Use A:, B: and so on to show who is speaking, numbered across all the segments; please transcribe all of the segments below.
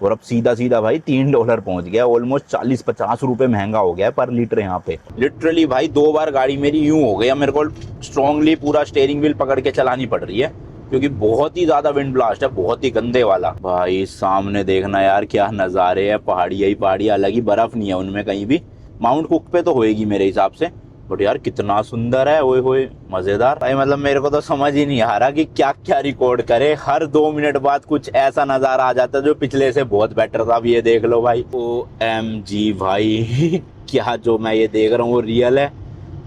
A: और अब सीधा सीधा भाई $3 पहुंच गया। ऑलमोस्ट 40-50 रुपए महंगा हो गया है पर लीटर यहाँ पे। लिटरली भाई 2 बार गाड़ी मेरी यूं हो गई, मेरे को स्ट्रांगली पूरा स्टेयरिंग व्हील पकड़ के चलानी पड़ रही है क्योंकि बहुत ही ज्यादा विंड ब्लास्ट है, बहुत ही गंदे वाला। भाई सामने देखना यार क्या नजारे है, पहाड़ियां ही पहाड़ियां, अलग ही बर्फ नहीं है उनमें कहीं भी। माउंट कुक पे तो होएगी मेरे हिसाब से, बट यार कितना सुंदर है, ओए होए मजेदार भाई। मतलब मेरे को तो समझ ही नहीं आ रहा कि क्या क्या रिकॉर्ड करे। हर 2 मिनट बाद कुछ ऐसा नजारा आ जाता है जो पिछले से बहुत बेटर था। अब ये देख लो भाई, OMG भाई क्या जो मैं ये देख रहा हूँ वो रियल है।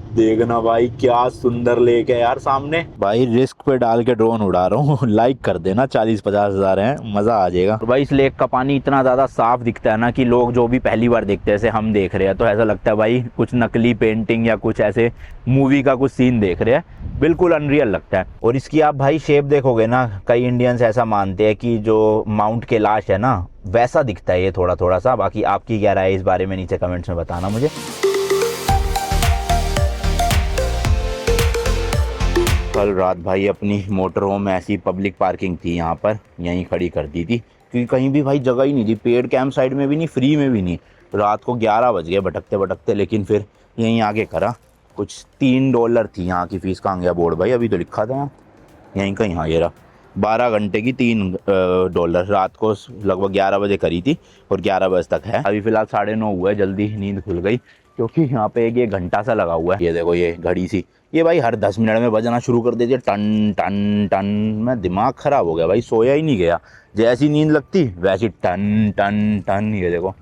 A: देखना भाई क्या सुंदर लेक है यार सामने। भाई रिस्क पे डाल के ड्रोन उड़ा रहा हूँ लाइक कर देना, 40-50 हजार है, मजा आ जाएगा। और भाई इस लेक का पानी इतना ज्यादा साफ दिखता है ना कि लोग जो भी पहली बार देखते हैं, जैसे हम देख रहे हैं, तो ऐसा लगता है भाई कुछ नकली पेंटिंग या कुछ ऐसे मूवी का कुछ सीन देख रहे हैं। बिल्कुल अनरियल लगता है। और इसकी आप भाई शेप देखोगे ना, कई इंडियंस ऐसा मानते हैं कि जो माउंट कैलाश है ना वैसा दिखता है ये थोड़ा थोड़ा सा। बाकी आपकी क्या राय है इस बारे में नीचे कमेंट्स में बताना मुझे। कल रात भाई अपनी मोटर होम ऐसी पब्लिक पार्किंग थी यहाँ पर, यहीं खड़ी कर दी थी क्योंकि कहीं भी भाई जगह ही नहीं थी। पेड कैंप साइड में भी नहीं, फ्री में भी नहीं। रात को 11 बज गए भटकते भटकते, लेकिन फिर यहीं आके करा। कुछ $3 थी यहाँ की फीस। कहाँ गया बोर्ड भाई, अभी तो लिखा था यहाँ, यहीं कहीं। हाँ ये रहा, 12 घंटे की $3। रात को लगभग 11 बजे करी थी और 11 बजे तक है। अभी फिलहाल 9:30 हुआ है, जल्दी नींद खुल गई क्योंकि यहाँ पे एक ये घंटा सा लगा हुआ है। ये देखो ये घड़ी सी, ये भाई हर 10 मिनट में बजना शुरू कर देती है, टन टन टन। मैं दिमाग खराब हो गया भाई, सोया ही नहीं गया। जैसी नींद लगती वैसी टन टन टन। ये देखो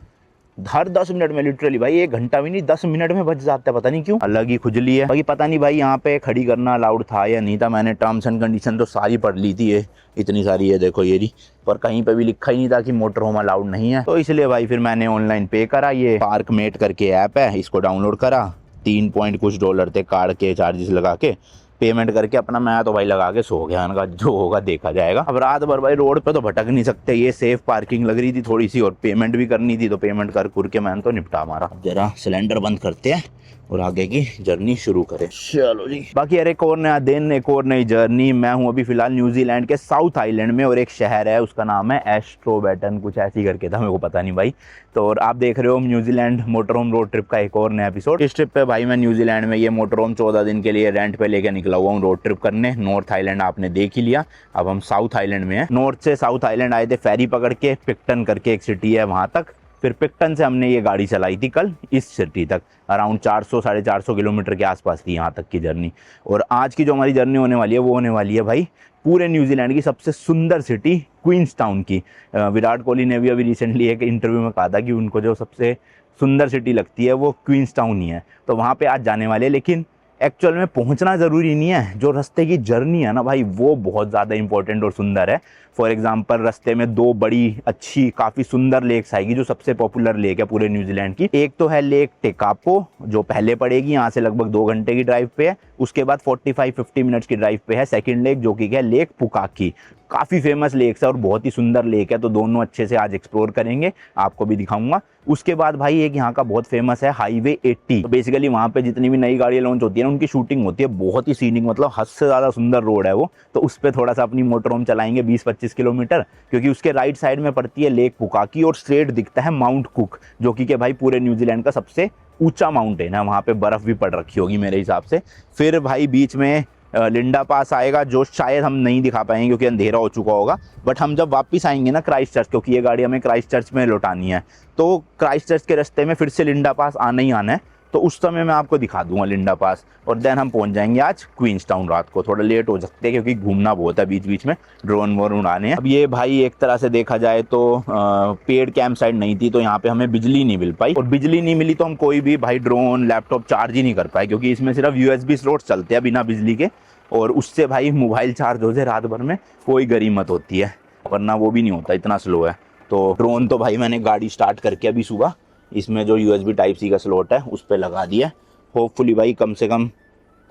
A: हर 10 मिनट में, लिटरली भाई 1 घंटा भी नहीं 10 मिनट में बच जाता है, पता नहीं क्यों। अलग ही खुजली है। बाकी पता नहीं भाई यहाँ पे खड़ी करना अलाउड था या नहीं था। मैंने टर्म्स एंड कंडीशन तो सारी पढ़ ली थी, ये इतनी सारी है देखो ये रही, पर कहीं पे भी लिखा ही नहीं था कि मोटर होम अलाउड नहीं है। तो इसलिए भाई फिर मैंने ऑनलाइन पे करा। ये पार्क मेट करके ऐप है, इसको डाउनलोड करा। 3 पॉइंट कुछ डॉलर थे कार्ड के चार्जेस लगा के, पेमेंट करके अपना मैं तो भाई लगा के सो गया। इनका जो होगा देखा जाएगा। अब रात भर भाई रोड पे तो भटक नहीं सकते, ये सेफ पार्किंग लग रही थी थोड़ी सी, और पेमेंट भी करनी थी, तो पेमेंट कर के मैंने तो निपटा मारा। जरा सिलेंडर बंद करते हैं और आगे की जर्नी शुरू करें। चलो जी। बाकी यार एक और नया दिन, एक और नई जर्नी। मैं हूँ अभी फिलहाल न्यूजीलैंड के साउथ आइलैंड में, और एक शहर है उसका नाम है एस्ट्रोबैटन, कुछ ऐसी करके था, मेरे को पता नहीं भाई। तो और आप देख रहे हो New Zealand motor home road trip का एक और नया एपिसोड। इस ट्रिप पे भाई मैं न्यूजीलैंड में ये मोटर होम 14 दिन के लिए रेंट पे लेके निकला हुआ हूँ रोड ट्रिप करने। नॉर्थ आइलैंड आपने देख ही लिया, अब हम साउथ आइलैंड में हैं। नॉर्थ से साउथ आइलैंड आए थे फेरी पकड़ के, पिक्टन करके एक सिटी है वहाँ तक। फिर पिक्टन से हमने ये गाड़ी चलाई थी कल इस सिटी तक। अराउंड 400-450 किलोमीटर के आसपास थी यहाँ तक की जर्नी। और आज की जो हमारी जर्नी होने वाली है वो होने वाली है भाई पूरे न्यूजीलैंड की सबसे सुंदर सिटी क्वींसटाउन की। विराट कोहली ने भी अभी रिसेंटली एक इंटरव्यू में कहा था कि उनको जो सबसे सुंदर सिटी लगती है वो क्वींसटाउन ही है। तो वहाँ पे आज जाने वाले, लेकिन एक्चुअल में पहुंचना ज़रूरी नहीं है। जो रास्ते की जर्नी है ना भाई वो बहुत ज़्यादा इंपॉर्टेंट और सुंदर है। फॉर एग्जांपल रास्ते में 2 बड़ी अच्छी काफ़ी सुंदर लेक्स आएगी, जो सबसे पॉपुलर लेक है पूरे न्यूजीलैंड की। एक तो है लेक टेकापो, जो पहले पड़ेगी, यहाँ से लगभग 2 घंटे की ड्राइव पे है। उसके बाद 45-50 मिनट्स की ड्राइव पे है सेकेंड लेक, जो कि है लेक पुकाकी। काफ़ी फेमस लेक्स है और बहुत ही सुंदर लेक है, तो दोनों अच्छे से आज एक्सप्लोर करेंगे, आपको भी दिखाऊंगा। उसके बाद भाई एक यहाँ का बहुत फेमस है हाईवे 80। तो बेसिकली वहाँ पे जितनी भी नई गाड़ियाँ लॉन्च होती है ना उनकी शूटिंग होती है। बहुत ही सीनिक, मतलब हद से ज़्यादा सुंदर रोड है वो। तो उस पर थोड़ा सा अपनी मोटर होम चलाएंगे 20-25 किलोमीटर, क्योंकि उसके राइट साइड में पड़ती है लेक पुकाकी और स्ट्रेट दिखता है माउंट कुक, जो कि भाई पूरे न्यूजीलैंड का सबसे ऊंचा माउंटेन है। वहाँ पे बर्फ़ भी पड़ रखी होगी मेरे हिसाब से। फिर भाई बीच में लिंडा पास आएगा, जो शायद हम नहीं दिखा पाएंगे क्योंकि अंधेरा हो चुका होगा। बट हम जब वापस आएंगे ना क्राइस्ट चर्च, क्योंकि ये गाड़ी हमें क्राइस्ट चर्च में लौटानी है, तो क्राइस्ट चर्च के रास्ते में फिर से लिंडा पास आना ही आना है। तो उस समय मैं आपको दिखा दूंगा लिंडा पास, और देन हम पहुंच जाएंगे आज क्वींसटाउन। रात को थोड़ा लेट हो सकते हैं क्योंकि घूमना बहुत है, बीच बीच में ड्रोन वोन उड़ाने हैं। अब ये भाई एक तरह से देखा जाए तो पेड कैंप साइड नहीं थी, तो यहाँ पे हमें बिजली नहीं मिल पाई, और बिजली नहीं मिली तो हम कोई भी भाई ड्रोन लैपटॉप चार्ज ही नहीं कर पाए, क्योंकि इसमें सिर्फ USB स्लॉट्स चलते हैं बिना बिजली के। और उससे भाई मोबाइल चार्ज हो जाए रात भर में कोई गरीमत होती है, वरना वो भी नहीं होता, इतना स्लो है। तो ड्रोन तो भाई मैंने गाड़ी स्टार्ट करके अभी सुबह इसमें जो USB Type-C का स्लॉट है उस पर लगा दिया। होपफुली भाई कम से कम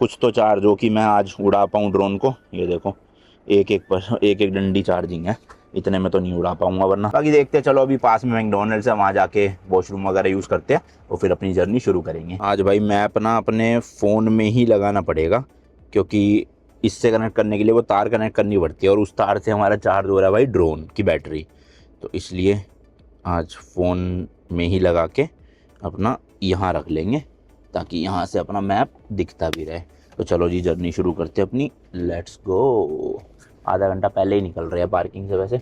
A: कुछ तो चार्ज हो कि मैं आज उड़ा पाऊँ ड्रोन को। ये देखो एक डंडी चार्जिंग है, इतने में तो नहीं उड़ा पाऊंगा वरना। बाकी देखते हैं, चलो अभी पास में मैकडोनल्ड्स है, वहाँ जाके वॉशरूम वगैरह यूज़ करते हैं और फिर अपनी जर्नी शुरू करेंगे। आज भाई मैप ना अपने फ़ोन में ही लगाना पड़ेगा, क्योंकि इससे कनेक्ट करने के लिए वो तार कनेक्ट करनी पड़ती है, और उस तार से हमारा चार्ज हो रहा है भाई ड्रोन की बैटरी। तो इसलिए आज फ़ोन में ही लगा के अपना यहाँ रख लेंगे ताकि यहाँ से अपना मैप दिखता भी रहे। तो चलो जी जर्नी शुरू करते हैं अपनी, लेट्स गो। आधा घंटा पहले ही निकल रहे हैं पार्किंग से वैसे,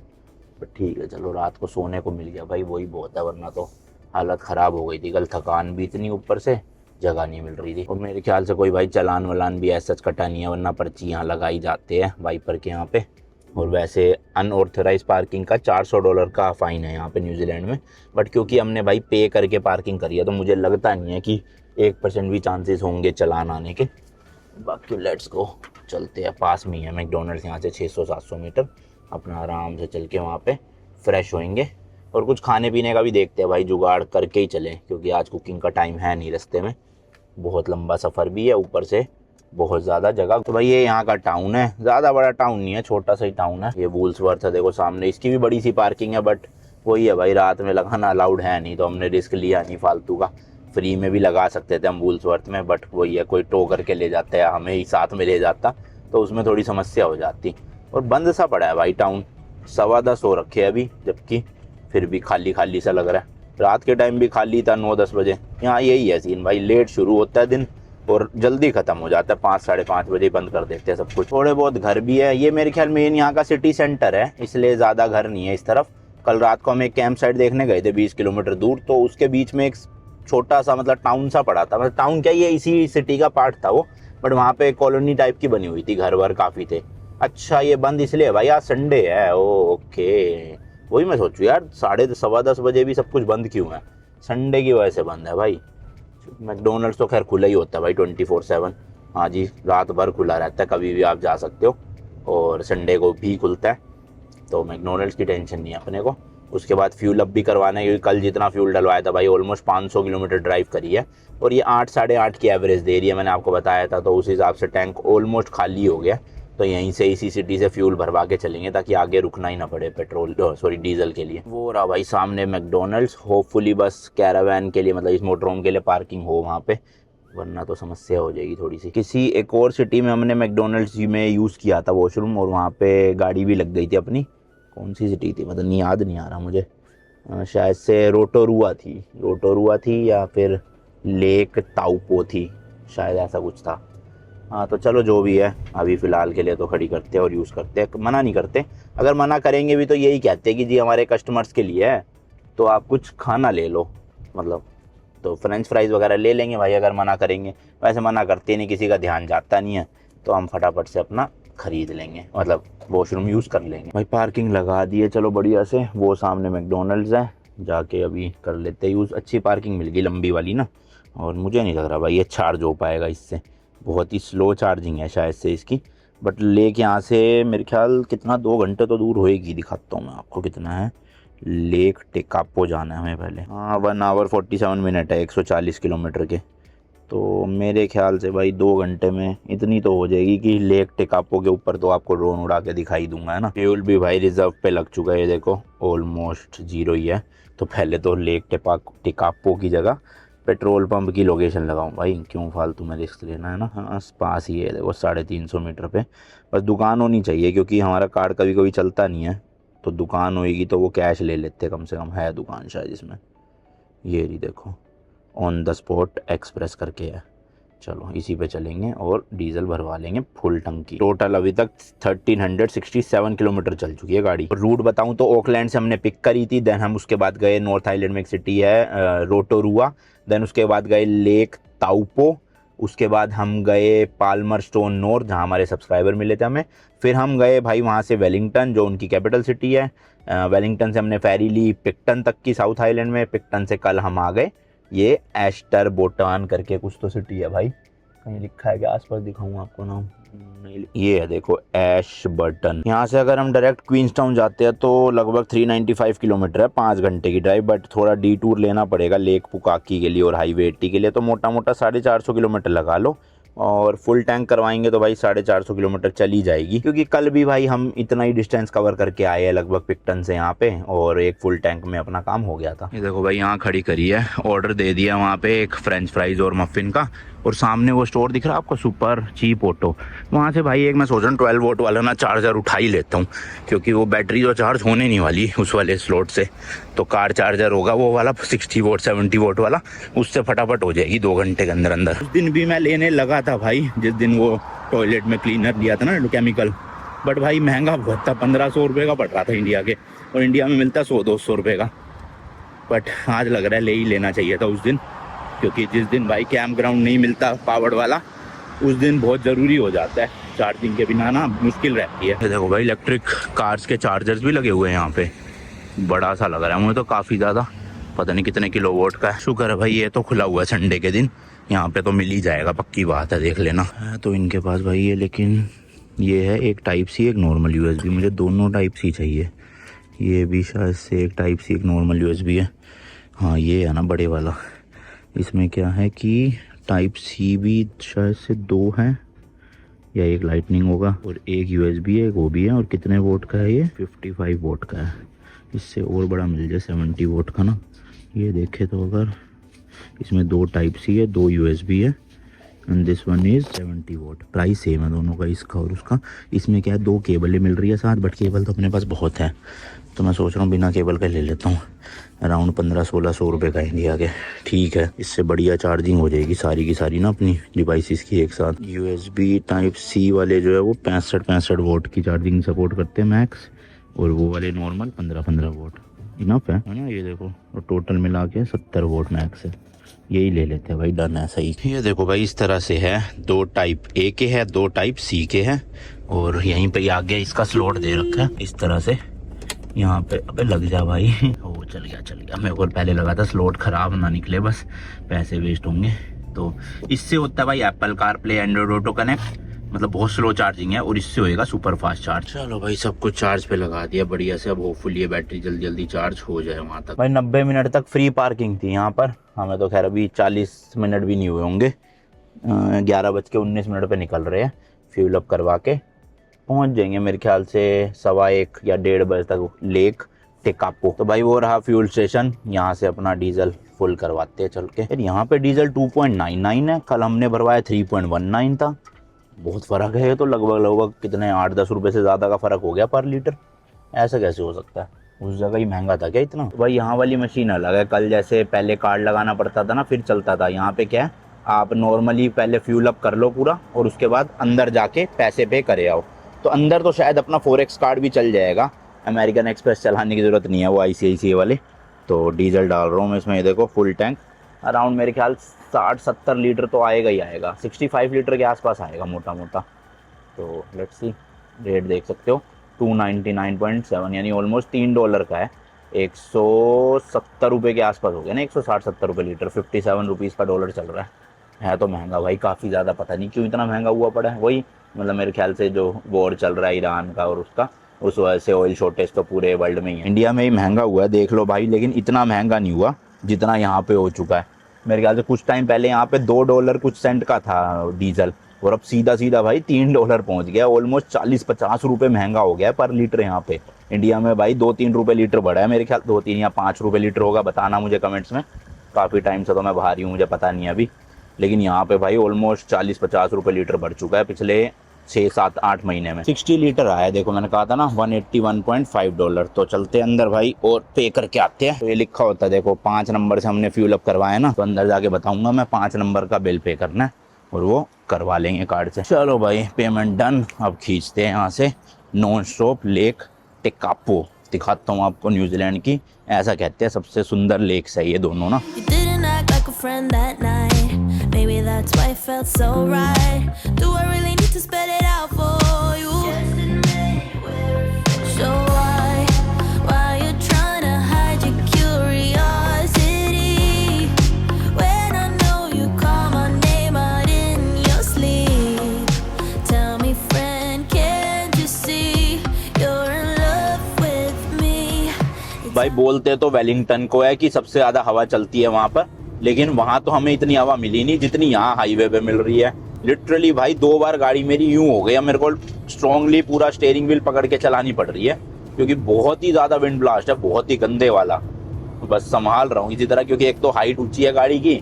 A: बट ठीक है चलो, रात को सोने को मिल गया भाई, वही बहुत है, वरना तो हालत ख़राब हो गई थी कल, थकान भी इतनी, ऊपर से जगह नहीं मिल रही थी। और मेरे ख्याल से कोई भाई चालान वालान भी ऐसा कटा नहीं है, वरना पर्ची यहाँ लगाई जाते हैं वाइपर के यहाँ पे। और वैसे अनऑथराइज पार्किंग का $400 का फ़ाइन है यहाँ पे न्यूजीलैंड में, बट क्योंकि हमने भाई पे करके पार्किंग करी है तो मुझे लगता नहीं है कि 1% भी चांसेस होंगे चालान आने के। बाकी लेट्स गो, चलते हैं, पास में ही है मैकडोनल्ड्स यहाँ से 600-700 मीटर, अपना आराम से चल के वहाँ पे फ्रेश होएंगे और कुछ खाने पीने का भी देखते हैं भाई, जुगाड़ करके ही चलें क्योंकि आज कुकिंग का टाइम है नहीं, रास्ते में बहुत लंबा सफ़र भी है, ऊपर से बहुत ज़्यादा जगह। तो भाई ये यहाँ का टाउन है, ज़्यादा बड़ा टाउन नहीं है, छोटा सा ही टाउन है। ये वुल्सवर्थ है, देखो सामने, इसकी भी बड़ी सी पार्किंग है, बट वही है भाई, रात में लगाना अलाउड है नहीं, तो हमने रिस्क लिया नहीं फालतू का। फ्री में भी लगा सकते थे हम वुल्सवर्थ में, बट वही है, कोई टो करके ले जाता है, हमें ही साथ में ले जाता तो उसमें थोड़ी समस्या हो जाती। और बंद सा पड़ा है भाई टाउन, 10:15 हो रखे अभी, जबकि फिर भी खाली खाली सा लग रहा है। रात के टाइम भी खाली था 9-10 बजे। यहाँ यही है सीन भाई, लेट शुरू होता है दिन और जल्दी ख़त्म हो जाता है, 5-5:30 बजे बंद कर देते हैं सब कुछ। थोड़े बहुत घर भी है, ये मेरे ख्याल मेन यहाँ का सिटी सेंटर है, इसलिए ज़्यादा घर नहीं है इस तरफ। कल रात को हम एक कैंप साइट देखने गए थे 20 किलोमीटर दूर, तो उसके बीच में एक छोटा सा मतलब टाउन सा पड़ा था, मतलब टाउन क्या, ये इसी सिटी का पार्ट था वो, बट वहाँ पे कॉलोनी टाइप की बनी हुई थी, घर वर काफ़ी थे। अच्छा ये बंद इसलिए भाई आज संडे है, ओके, वही मैं सोचूँ यार, 10:30-10:15 बजे भी सब कुछ बंद क्यों है, संडे की वजह से बंद है भाई। मैकडोनल्ड्स तो खैर खुला ही होता है भाई 24/7, हाँ जी, रात भर खुला रहता है, कभी भी आप जा सकते हो, और संडे को भी खुलता है, तो मैकडोनल्ड्स की टेंशन नहीं है अपने को। उसके बाद फ्यूल अप भी करवाना है, क्योंकि कल जितना फ्यूल डलवाया था भाई, ऑलमोस्ट 500 किलोमीटर ड्राइव करी है, और ये 8-8.5 की एवरेज दे रही है, मैंने आपको बताया था, तो उस हिसाब से टैंक ऑलमोस्ट खाली हो गया। तो यहीं से इसी सिटी से फ्यूल भरवा के चलेंगे ताकि आगे रुकना ही ना पड़े पेट्रोल डीजल के लिए। वो रहा भाई सामने मैकडोनल्ड्स, होपफुली बस कैरावैन के लिए, मतलब इस मोटरहोम के लिए पार्किंग हो वहाँ पे, वरना तो समस्या हो जाएगी थोड़ी सी। किसी एक और सिटी में हमने मैकडोनल्ड्स में यूज़ किया था वॉशरूम, और वहाँ पे गाड़ी भी लग गई थी अपनी, कौन सी सिटी थी मतलब नहीं याद नहीं आ रहा मुझे, शायद से रोटोरुआ थी या फिर लेक ताउपो थी, शायद ऐसा कुछ था। हाँ तो चलो जो भी है, अभी फ़िलहाल के लिए तो खड़ी करते हैं और यूज़ करते हैं, मना नहीं करते। अगर मना करेंगे भी तो यही कहते हैं कि जी हमारे कस्टमर्स के लिए है, तो आप कुछ खाना ले लो, मतलब तो फ्रेंच फ्राइज़ वगैरह ले लेंगे भाई अगर मना करेंगे। वैसे मना करते नहीं, किसी का ध्यान जाता नहीं है, तो हम फटाफट से अपना ख़रीद लेंगे, मतलब वॉशरूम यूज़ कर लेंगे। भाई पार्किंग लगा दी है, चलो बढ़िया से, वो सामने मैकडोनल्ड्स है, जाके अभी कर लेते हैं यूज़। अच्छी पार्किंग मिल गई लंबी वाली ना, और मुझे नहीं लग रहा भाई ये चार्ज हो पाएगा इससे, बहुत ही स्लो चार्जिंग है शायद से इसकी, बट लेक यहाँ से मेरे ख्याल कितना 2 घंटे तो दूर होएगी, दिखाता हूँ मैं आपको कितना है। लेक टेकापो जाना है हमें पहले, हाँ 1 आवर 47 मिनट है 140 किलोमीटर के, तो मेरे ख्याल से भाई 2 घंटे में इतनी तो हो जाएगी कि लेक टेकापो के ऊपर तो आपको ड्रोन उड़ा के दिखाई दूंगा, है ना। फ्यूल भी भाई रिजर्व पे लग चुका है, ये देखो ऑलमोस्ट 0 ही है। तो पहले तो लेक टेकापो की जगह पेट्रोल पंप की लोकेशन लगाऊं भाई, क्यों फालतू में रिस्क लेना, है ना। हाँ पास ही है देखो 350 मीटर पे, बस दुकान होनी चाहिए, क्योंकि हमारा कार्ड कभी कभी चलता नहीं है, तो दुकान होएगी तो वो कैश ले लेते कम से कम, है दुकान शायद इसमें, ये नहीं देखो ऑन द स्पॉट एक्सप्रेस करके है। चलो इसी पे चलेंगे और डीजल भरवा लेंगे फुल टंकी। टोटल अभी तक 1367 किलोमीटर चल चुकी है गाड़ी। रूट बताऊं तो ऑकलैंड से हमने पिक करी थी, देन हम उसके बाद गए नॉर्थ आइलैंड में एक सिटी है रोटोरुआ, देन उसके बाद गए लेक ताउपो, उसके बाद हम गए पाल्मरस्टोन नॉर्थ जहाँ हमारे सब्सक्राइबर मिले थे हमें, फिर हम गए भाई वहाँ से वेलिंगटन जो उनकी कैपिटल सिटी है। वेलिंगटन से हमने फेरी ली पिक्टन तक की साउथ आइलैंड में, पिक्टन से कल हम आ गए ये एस्टर बोटान करके कुछ तो सिटी है भाई, कहीं लिखा है कि आसपास दिखाऊँ आपको नाम, नहीं ये है देखो एशबर्टन। यहाँ से अगर हम डायरेक्ट क्वींसटाउन जाते हैं तो लगभग 395 किलोमीटर है, 5 घंटे की ड्राइव, बट थोड़ा डी टूर लेना पड़ेगा लेक पुकाकी के लिए और हाईवे 80 के लिए, तो मोटा मोटा 450 किलोमीटर लगा लो, और फुल टैंक करवाएंगे तो भाई 450 किलोमीटर चली जाएगी, क्योंकि कल भी भाई हम इतना ही डिस्टेंस कवर करके आए हैं लगभग पिक्टन से यहाँ पे, और एक फुल टैंक में अपना काम हो गया था। ये देखो भाई यहाँ खड़ी करी है, ऑर्डर दे दिया वहाँ पे एक फ्रेंच फ्राइज और मफ़िन का, और सामने वो स्टोर दिख रहा है आपको, सुपर चीप ऑटो, वहाँ से भाई एक मैं सोच रहा हूँ 12 वोट वाला ना चार्जर उठा ही लेता हूँ, क्योंकि वो बैटरी तो चार्ज होने नहीं वाली उस वाले स्लॉट से। तो कार चार्जर होगा वो वाला 60 वोट 70 वोट वाला, उससे फटाफट हो जाएगी 2 घंटे के अंदर अंदर। उस दिन भी मैं लेने लगा था भाई, जिस दिन वो टॉयलेट में क्लीनर लिया था ना केमिकल, बट भाई महंगा बहुत था, 1500 रुपये का पड़ रहा था इंडिया के, और इंडिया में मिलता 100-200 रुपये का। बट आज लग रहा है ले ही लेना चाहिए था उस दिन, क्योंकि जिस दिन भाई कैंप ग्राउंड नहीं मिलता पावर्ड वाला, उस दिन बहुत ज़रूरी हो जाता है, चार्जिंग के बिना ना मुश्किल रहती है। देखो भाई इलेक्ट्रिक कार्स के चार्जर्स भी लगे हुए हैं यहाँ पे, बड़ा सा लग रहा है मुझे तो, काफ़ी ज़्यादा, पता नहीं कितने किलोवाट का है। शुक्र है भाई ये तो खुला हुआ है संडे के दिन, यहाँ पे तो मिल ही जाएगा, पक्की बात है, देख लेना है तो इनके पास भाई ये। लेकिन ये है एक टाइप सी एक नॉर्मल USB, मुझे दोनों टाइप सी चाहिए। ये भी शायद से एक टाइप सी एक नॉर्मल USB है, हाँ ये है ना बड़े वाला। इसमें क्या है कि टाइप सी भी शायद से 2 हैं, या एक लाइटनिंग होगा और एक USB है, एक वो भी है। और कितने वोट का है ये? 55 वोट का है। इससे और बड़ा मिल जाए 70 वोट का ना, ये देखे तो अगर इसमें 2 टाइप सी है, 2 USB है, and this one is 70 vote. Price same है दोनों का, इसका और उसका। इसमें क्या है 2 केबलें मिल रही है साथ, बट केबल तो अपने पास बहुत है, तो मैं सोच रहा हूँ बिना केबल का ले लेता हूँ। अराउंड 1500-1600 रुपये का इंडिया के, ठीक है। इससे बढ़िया चार्जिंग हो जाएगी सारी की सारी ना अपनी डिवाइसेस की एक साथ। USB टाइप सी वाले जो है वो 65 वोट की चार्जिंग सपोर्ट करते हैं मैक्स, और वो वाले नॉर्मल 15 वोट इनफ है ना। ये देखो, और टोटल मिला के 70 वोट मैक्स है, यही ले लेते हैं भाई, डन है सही। ये देखो भाई इस तरह से है, 2 टाइप A के है, 2 टाइप C के हैं, और यहीं पे आगे इसका स्लॉट दे रखा है इस तरह से, यहाँ पे। अबे लग जा भाई, ओ चल गया। मेरे को पहले लगा था स्लॉट खराब ना निकले, बस पैसे वेस्ट होंगे। तो इससे होता है भाई Apple CarPlay, Android auto connect, मतलब बहुत स्लो चार्जिंग है, और इससे होएगा सुपर फास्ट चार्ज। चलो भाई सब कुछ चार्ज पे लगा दिया बढ़िया से, अब होपफुली ये बैटरी जल्दी जल्दी चार्ज हो जाए वहाँ तक। भाई 90 मिनट तक फ्री पार्किंग थी यहाँ पर, हमें तो खैर अभी 40 मिनट भी नहीं हुए होंगे, 11:19 पे निकल रहे हैं। फ्यूल अप करवा के पहुँच जाएंगे मेरे ख्याल से 1:15 या 1:30 बजे तक लेक टेकापो। तो भाई वो रहा फ्यूल स्टेशन, यहाँ से अपना डीजल फुल करवाते हैं चल के। यार यहाँ पे डीजल 2.99 है, कल हमने भरवाया 3.19 था, बहुत फ़र्क है। तो लगभग कितने 8-10 रुपये से ज़्यादा का फ़र्क हो गया पर लीटर, ऐसा कैसे हो सकता है? उस जगह ही महंगा था क्या इतना? भाई यहाँ वाली मशीन अलग है, कल जैसे पहले कार्ड लगाना पड़ता था ना फिर चलता था, यहाँ पे क्या है आप नॉर्मली पहले फ्यूल अप कर लो पूरा, और उसके बाद अंदर जाके पैसे पे करे आओ। तो अंदर तो शायद अपना फोरेक्स कार्ड भी चल जाएगा, अमेरिकन एक्सप्रेस चलाने की ज़रूरत नहीं है, वो ICICI वाले। तो डीजल डाल रहा हूँ मैं इसमें, ये देखो फुल टैंक, अराउंड मेरे ख्याल 60-70 लीटर तो आएगा ही आएगा, 65 लीटर के आसपास आएगा मोटा मोटा। तो लेट्स सी, रेट देख सकते हो 299.7, यानी ऑलमोस्ट $3 का है, 170 रुपये के आसपास हो गया ना, 160-70 रुपये लीटर, 57 रुपीज़ का डॉलर चल रहा है तो महंगा भाई काफ़ी ज़्यादा। पता नहीं क्यों इतना महंगा हुआ पड़ा है, वही मतलब मेरे ख्याल से जो वॉर चल रहा है ईरान का और उसका, उस वजह से ऑयल शॉर्टेज तो पूरे वर्ल्ड में ही है, इंडिया में ही महंगा हुआ है देख लो भाई। लेकिन इतना महंगा नहीं हुआ जितना यहाँ पे हो चुका है। मेरे ख्याल से कुछ टाइम पहले यहाँ पे $2 कुछ सेंट का था डीजल, और अब सीधा भाई $3 पहुँच गया, ऑलमोस्ट 40-50 रुपये महंगा हो गया है पर लीटर यहाँ पे। इंडिया में भाई 2-3 रुपये लीटर बढ़ा है मेरे ख्याल, 2-3 या 5 रुपये लीटर होगा, बताना मुझे कमेंट्स में। काफ़ी टाइम से तो मैं बाहर ही हूँ, मुझे पता नहीं अभी, लेकिन यहाँ पे भाई ऑलमोस्ट 40-50 रुपये लीटर बढ़ चुका है पिछले 6-7-8 महीने में। 60 लीटर आया, देखो मैंने कहा था ना $181.5। तो चलते अंदर भाई और पे करके आते हैं। तो ये लिखा होता है देखो, 5 नंबर से हमने फ्यूल अप करवाया ना, तो अंदर जाके बताऊंगा मैं 5 नंबर का बिल पे करना है, और वो करवा लेंगे कार्ड से। चलो भाई पेमेंट डन, अब खींचते हैं यहाँ से नॉन स्टॉप लेक टेकापो। दिखाता हूँ आपको न्यूजीलैंड की, ऐसा कहते हैं सबसे सुंदर लेक्स है ये दोनों ना। Maybe that's why it felt so right. Do I really need to spell it out for you? Just admit we're official. So why you trying to hide your curiosity? When I know you call my name out in your sleep. Tell me friend, can't you see you're in love with me? भाई बोलते तो Wellington को है कि सबसे ज़्यादा हवा चलती है वहाँ पर, लेकिन वहाँ तो हमें इतनी हवा मिली नहीं जितनी यहाँ हाईवे पे मिल रही है। लिटरली भाई 2 बार गाड़ी मेरी यूं हो गया, मेरे को स्ट्रांगली पूरा स्टीयरिंग व्हील पकड़ के चलानी पड़ रही है, क्योंकि बहुत ही ज़्यादा विंड ब्लास्ट है, बहुत ही गंदे वाला। बस संभाल रहा हूँ इसी तरह, क्योंकि एक तो हाइट ऊंची है गाड़ी की,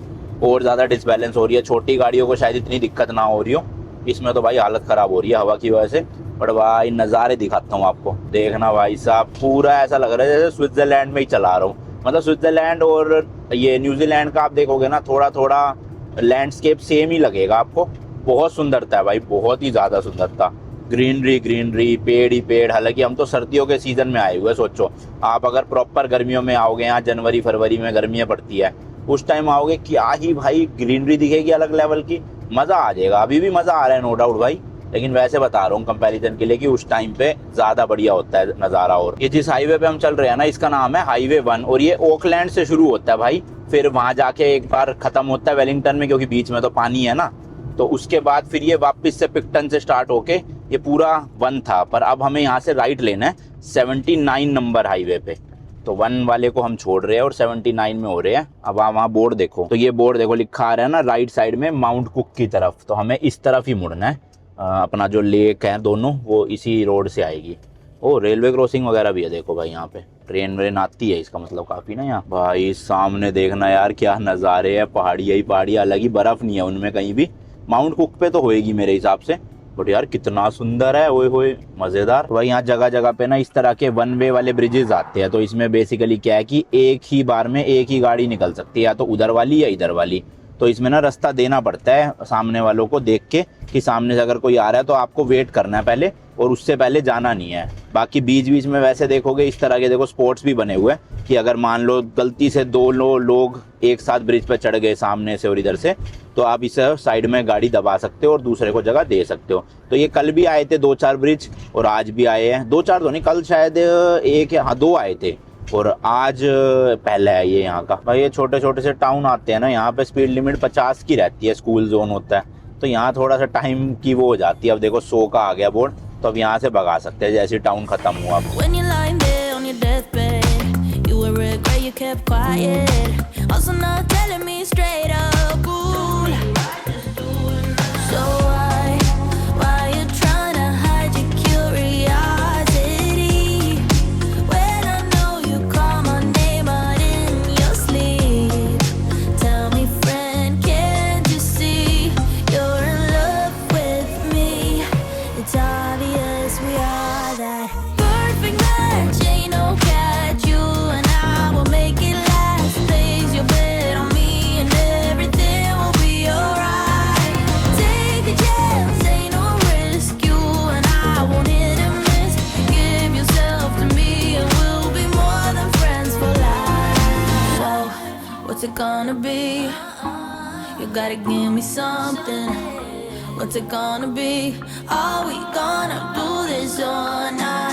A: और ज़्यादा डिसबैलेंस हो रही है। छोटी गाड़ियों को शायद इतनी दिक्कत ना हो रही हो, इसमें तो भाई हालत ख़राब हो रही है हवा की वजह से। बट भाई नज़ारे दिखाता हूँ आपको, देखना भाई साहब, पूरा ऐसा लग रहा है जैसे स्विट्ज़रलैंड में ही चला रहा हूँ। मतलब स्विट्ज़रलैंड और ये न्यूजीलैंड का आप देखोगे ना, थोड़ा थोड़ा लैंडस्केप सेम ही लगेगा आपको। बहुत सुंदरता है भाई, बहुत ही ज़्यादा सुंदरता, ग्रीनरी ग्रीनरी, पेड़ ही पेड़। हालांकि हम तो सर्दियों के सीज़न में आए हुए, सोचो आप अगर प्रॉपर गर्मियों में आओगे, यहाँ जनवरी फरवरी में गर्मियाँ पड़ती है, उस टाइम आओगे, क्या ही भाई ग्रीनरी दिखेगी अलग लेवल की, मज़ा आ जाएगा। अभी भी मज़ा आ रहा है नो डाउट भाई, लेकिन वैसे बता रहा हूँ कंपैरिजन के लिए कि उस टाइम पे ज़्यादा बढ़िया होता है नज़ारा। और ये जिस हाईवे पे हम चल रहे हैं ना, इसका नाम है हाईवे 1 और ये ओकलैंड से शुरू होता है भाई, फिर वहाँ जाके एक बार ख़त्म होता है वेलिंगटन में, क्योंकि बीच में तो पानी है ना। तो उसके बाद फिर ये वापस से पिक्टन से स्टार्ट होके ये पूरा 1 था, पर अब हमें यहाँ से राइट लेना है 79 नंबर हाईवे पे। तो 1 वाले को हम छोड़ रहे हैं और 79 में हो रहे हैं। अब आप वहाँ बोर्ड देखो, तो ये बोर्ड देखो लिखा आ रहा है ना राइट साइड में माउंट कुक की तरफ, तो हमें इस तरफ ही मुड़ना है। अपना जो लेक है दोनों वो इसी रोड से आएगी। ओ रेलवे क्रॉसिंग वगैरह भी है देखो भाई, यहाँ पे ट्रेन व्रेन आती है, इसका मतलब काफ़ी ना यहाँ। भाई सामने देखना यार क्या नज़ारे है, पहाड़ियाँ ही पहाड़ियाँ, अलग ही बर्फ़ नहीं है उनमें कहीं भी। माउंट कुक पे तो होएगी मेरे हिसाब से, बट यार कितना सुंदर है, ओए होए मज़ेदार। तो भाई यहाँ जगह जगह पे ना इस तरह के 1 वे वाले ब्रिजेस आते हैं, तो इसमें बेसिकली क्या है कि एक ही बार में एक ही गाड़ी निकल सकती है, या तो उधर वाली या इधर वाली। तो इसमें ना रास्ता देना पड़ता है सामने वालों को देख के, कि सामने से अगर कोई आ रहा है तो आपको वेट करना है पहले, और उससे पहले जाना नहीं है। बाकी बीच बीच में वैसे देखोगे इस तरह के देखो स्पॉट्स भी बने हुए हैं, कि अगर मान लो गलती से 2 लोग एक साथ ब्रिज पे चढ़ गए सामने से और इधर से, तो आप इस साइड में गाड़ी दबा सकते हो और दूसरे को जगह दे सकते हो। तो ये कल भी आए थे 2-4 ब्रिज, और आज भी आए हैं 2-4 तो नहीं, कल शायद 1 या 2 आए थे, और आज पहले है ये यहाँ का। भाई ये छोटे छोटे से टाउन आते हैं ना, यहाँ पे स्पीड लिमिट 50 की रहती है, स्कूल जोन होता है, तो यहाँ थोड़ा सा टाइम की वो हो जाती है। अब देखो 100 का आ गया बोर्ड, तो अब यहाँ से भगा सकते हैं जैसे टाउन खत्म हुआ।
B: What's it gonna be? You gotta give me something. What's it gonna be? Are we gonna do this or not?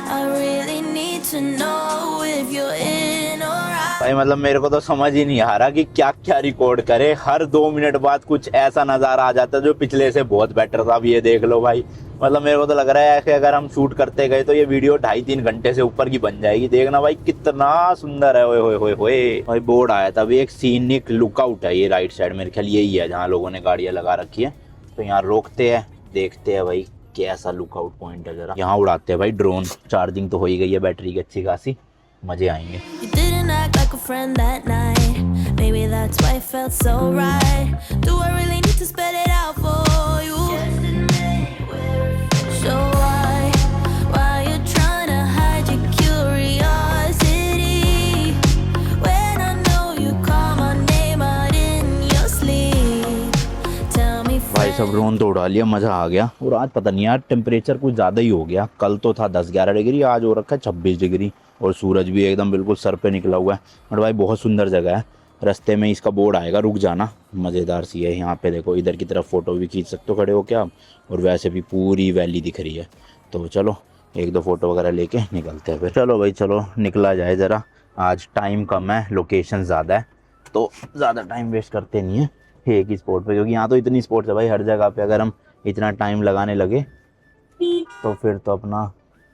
B: I really need to know if you're in or out.
A: भाई मतलब मेरे को तो समझ ही नहीं आ रहा कि क्या क्या रिकॉर्ड करे। हर 2 मिनट बाद कुछ ऐसा नज़ारा आ जाता है जो पिछले से बहुत बेटर था। अब ये देख लो भाई, मतलब मेरे को तो लग रहा है कि अगर हम शूट करते गए तो ये वीडियो 2.5-3 घंटे से ऊपर की बन जाएगी। देखना भाई कितना सुंदर है, ओए होए होए होए। भाई बोर्ड आया था अभी, एक सीनिक लुकआउट है ये राइट साइड, मेरे ख्याल यही है जहाँ लोगों ने गाड़ियाँ लगा रखी है। तो यहाँ रोकते हैं, देखते हैं भाई कैसा लुकआउट पॉइंट है, जरा यहाँ उड़ाते हैं भाई ड्रोन। चार्जिंग तो हो ही गई है बैटरी की अच्छी खासी, मजे आएंगे।
B: Friend that night, maybe that's why it felt so right. Do I really need to spell it out for you? So why you trying to hide your curiosity when I know you call my name out in your sleep? Tell me
A: भाई सब drone तो उड़ा लिया, मज़ा आ गया। और आज पता नहीं यार टेम्परेचर कुछ ज़्यादा ही हो गया, कल तो था 10-11 डिग्री, आज हो रखा है 26 डिग्री, और सूरज भी एकदम बिल्कुल सर पे निकला हुआ है। और भाई बहुत सुंदर जगह है, रास्ते में इसका बोर्ड आएगा रुक जाना, मज़ेदार सी है। यहाँ पे देखो इधर की तरफ फ़ोटो भी खींच सकते हो खड़े हो क्या आप, और वैसे भी पूरी वैली दिख रही है। तो चलो 1-2 फ़ोटो वगैरह लेके निकलते हैं फिर। चलो भाई चलो निकला जाए ज़रा, आज टाइम कम है, लोकेशन ज़्यादा है, तो ज़्यादा टाइम वेस्ट करते नहीं है एक ही स्पॉट पे, क्योंकि यहाँ तो इतनी स्पॉट्स है भाई हर जगह पे। अगर हम इतना टाइम लगाने लगे तो फिर तो अपना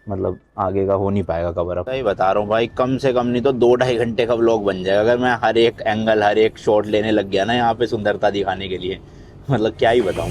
A: मतलब आगे का हो नहीं पाएगा कवर अप। सही बता रहा हूँ भाई, कम से कम नहीं तो 2-2.5 घंटे का व्लॉग बन जाएगा अगर मैं हर एक एंगल हर एक शॉट लेने लग गया ना यहाँ पे सुंदरता दिखाने के लिए। मतलब क्या ही बताऊँ।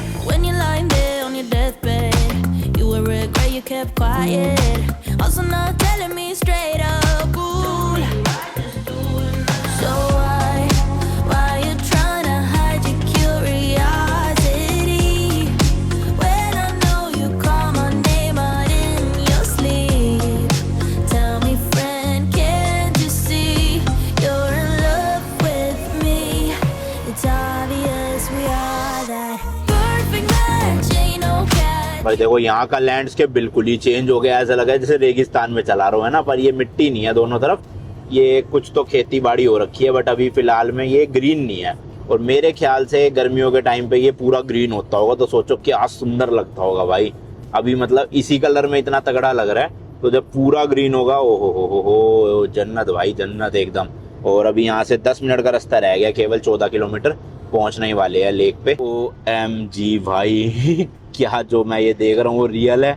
A: भाई देखो यहाँ का लैंडस्केप बिल्कुल ही चेंज हो गया, ऐसा लगा है जैसे रेगिस्तान में चला रहा हूँ, है ना। पर ये मिट्टी नहीं है दोनों तरफ, ये कुछ तो खेती बाड़ी हो रखी है, बट अभी फिलहाल में ये ग्रीन नहीं है। और मेरे ख्याल से गर्मियों के टाइम पे ये पूरा ग्रीन होता होगा, तो सोचो क्या सुंदर लगता होगा भाई। अभी मतलब इसी कलर में इतना तगड़ा लग रहा है, तो जब पूरा ग्रीन होगा, ओ हो जन्नत भाई, जन्नत एकदम। और अभी यहाँ से 10 मिनट का रास्ता रह गया, केवल 14 किलोमीटर पहुंचने ही वाले हैं लेक पे। OMG भाई क्या जो मैं ये देख रहा हूँ वो रियल है।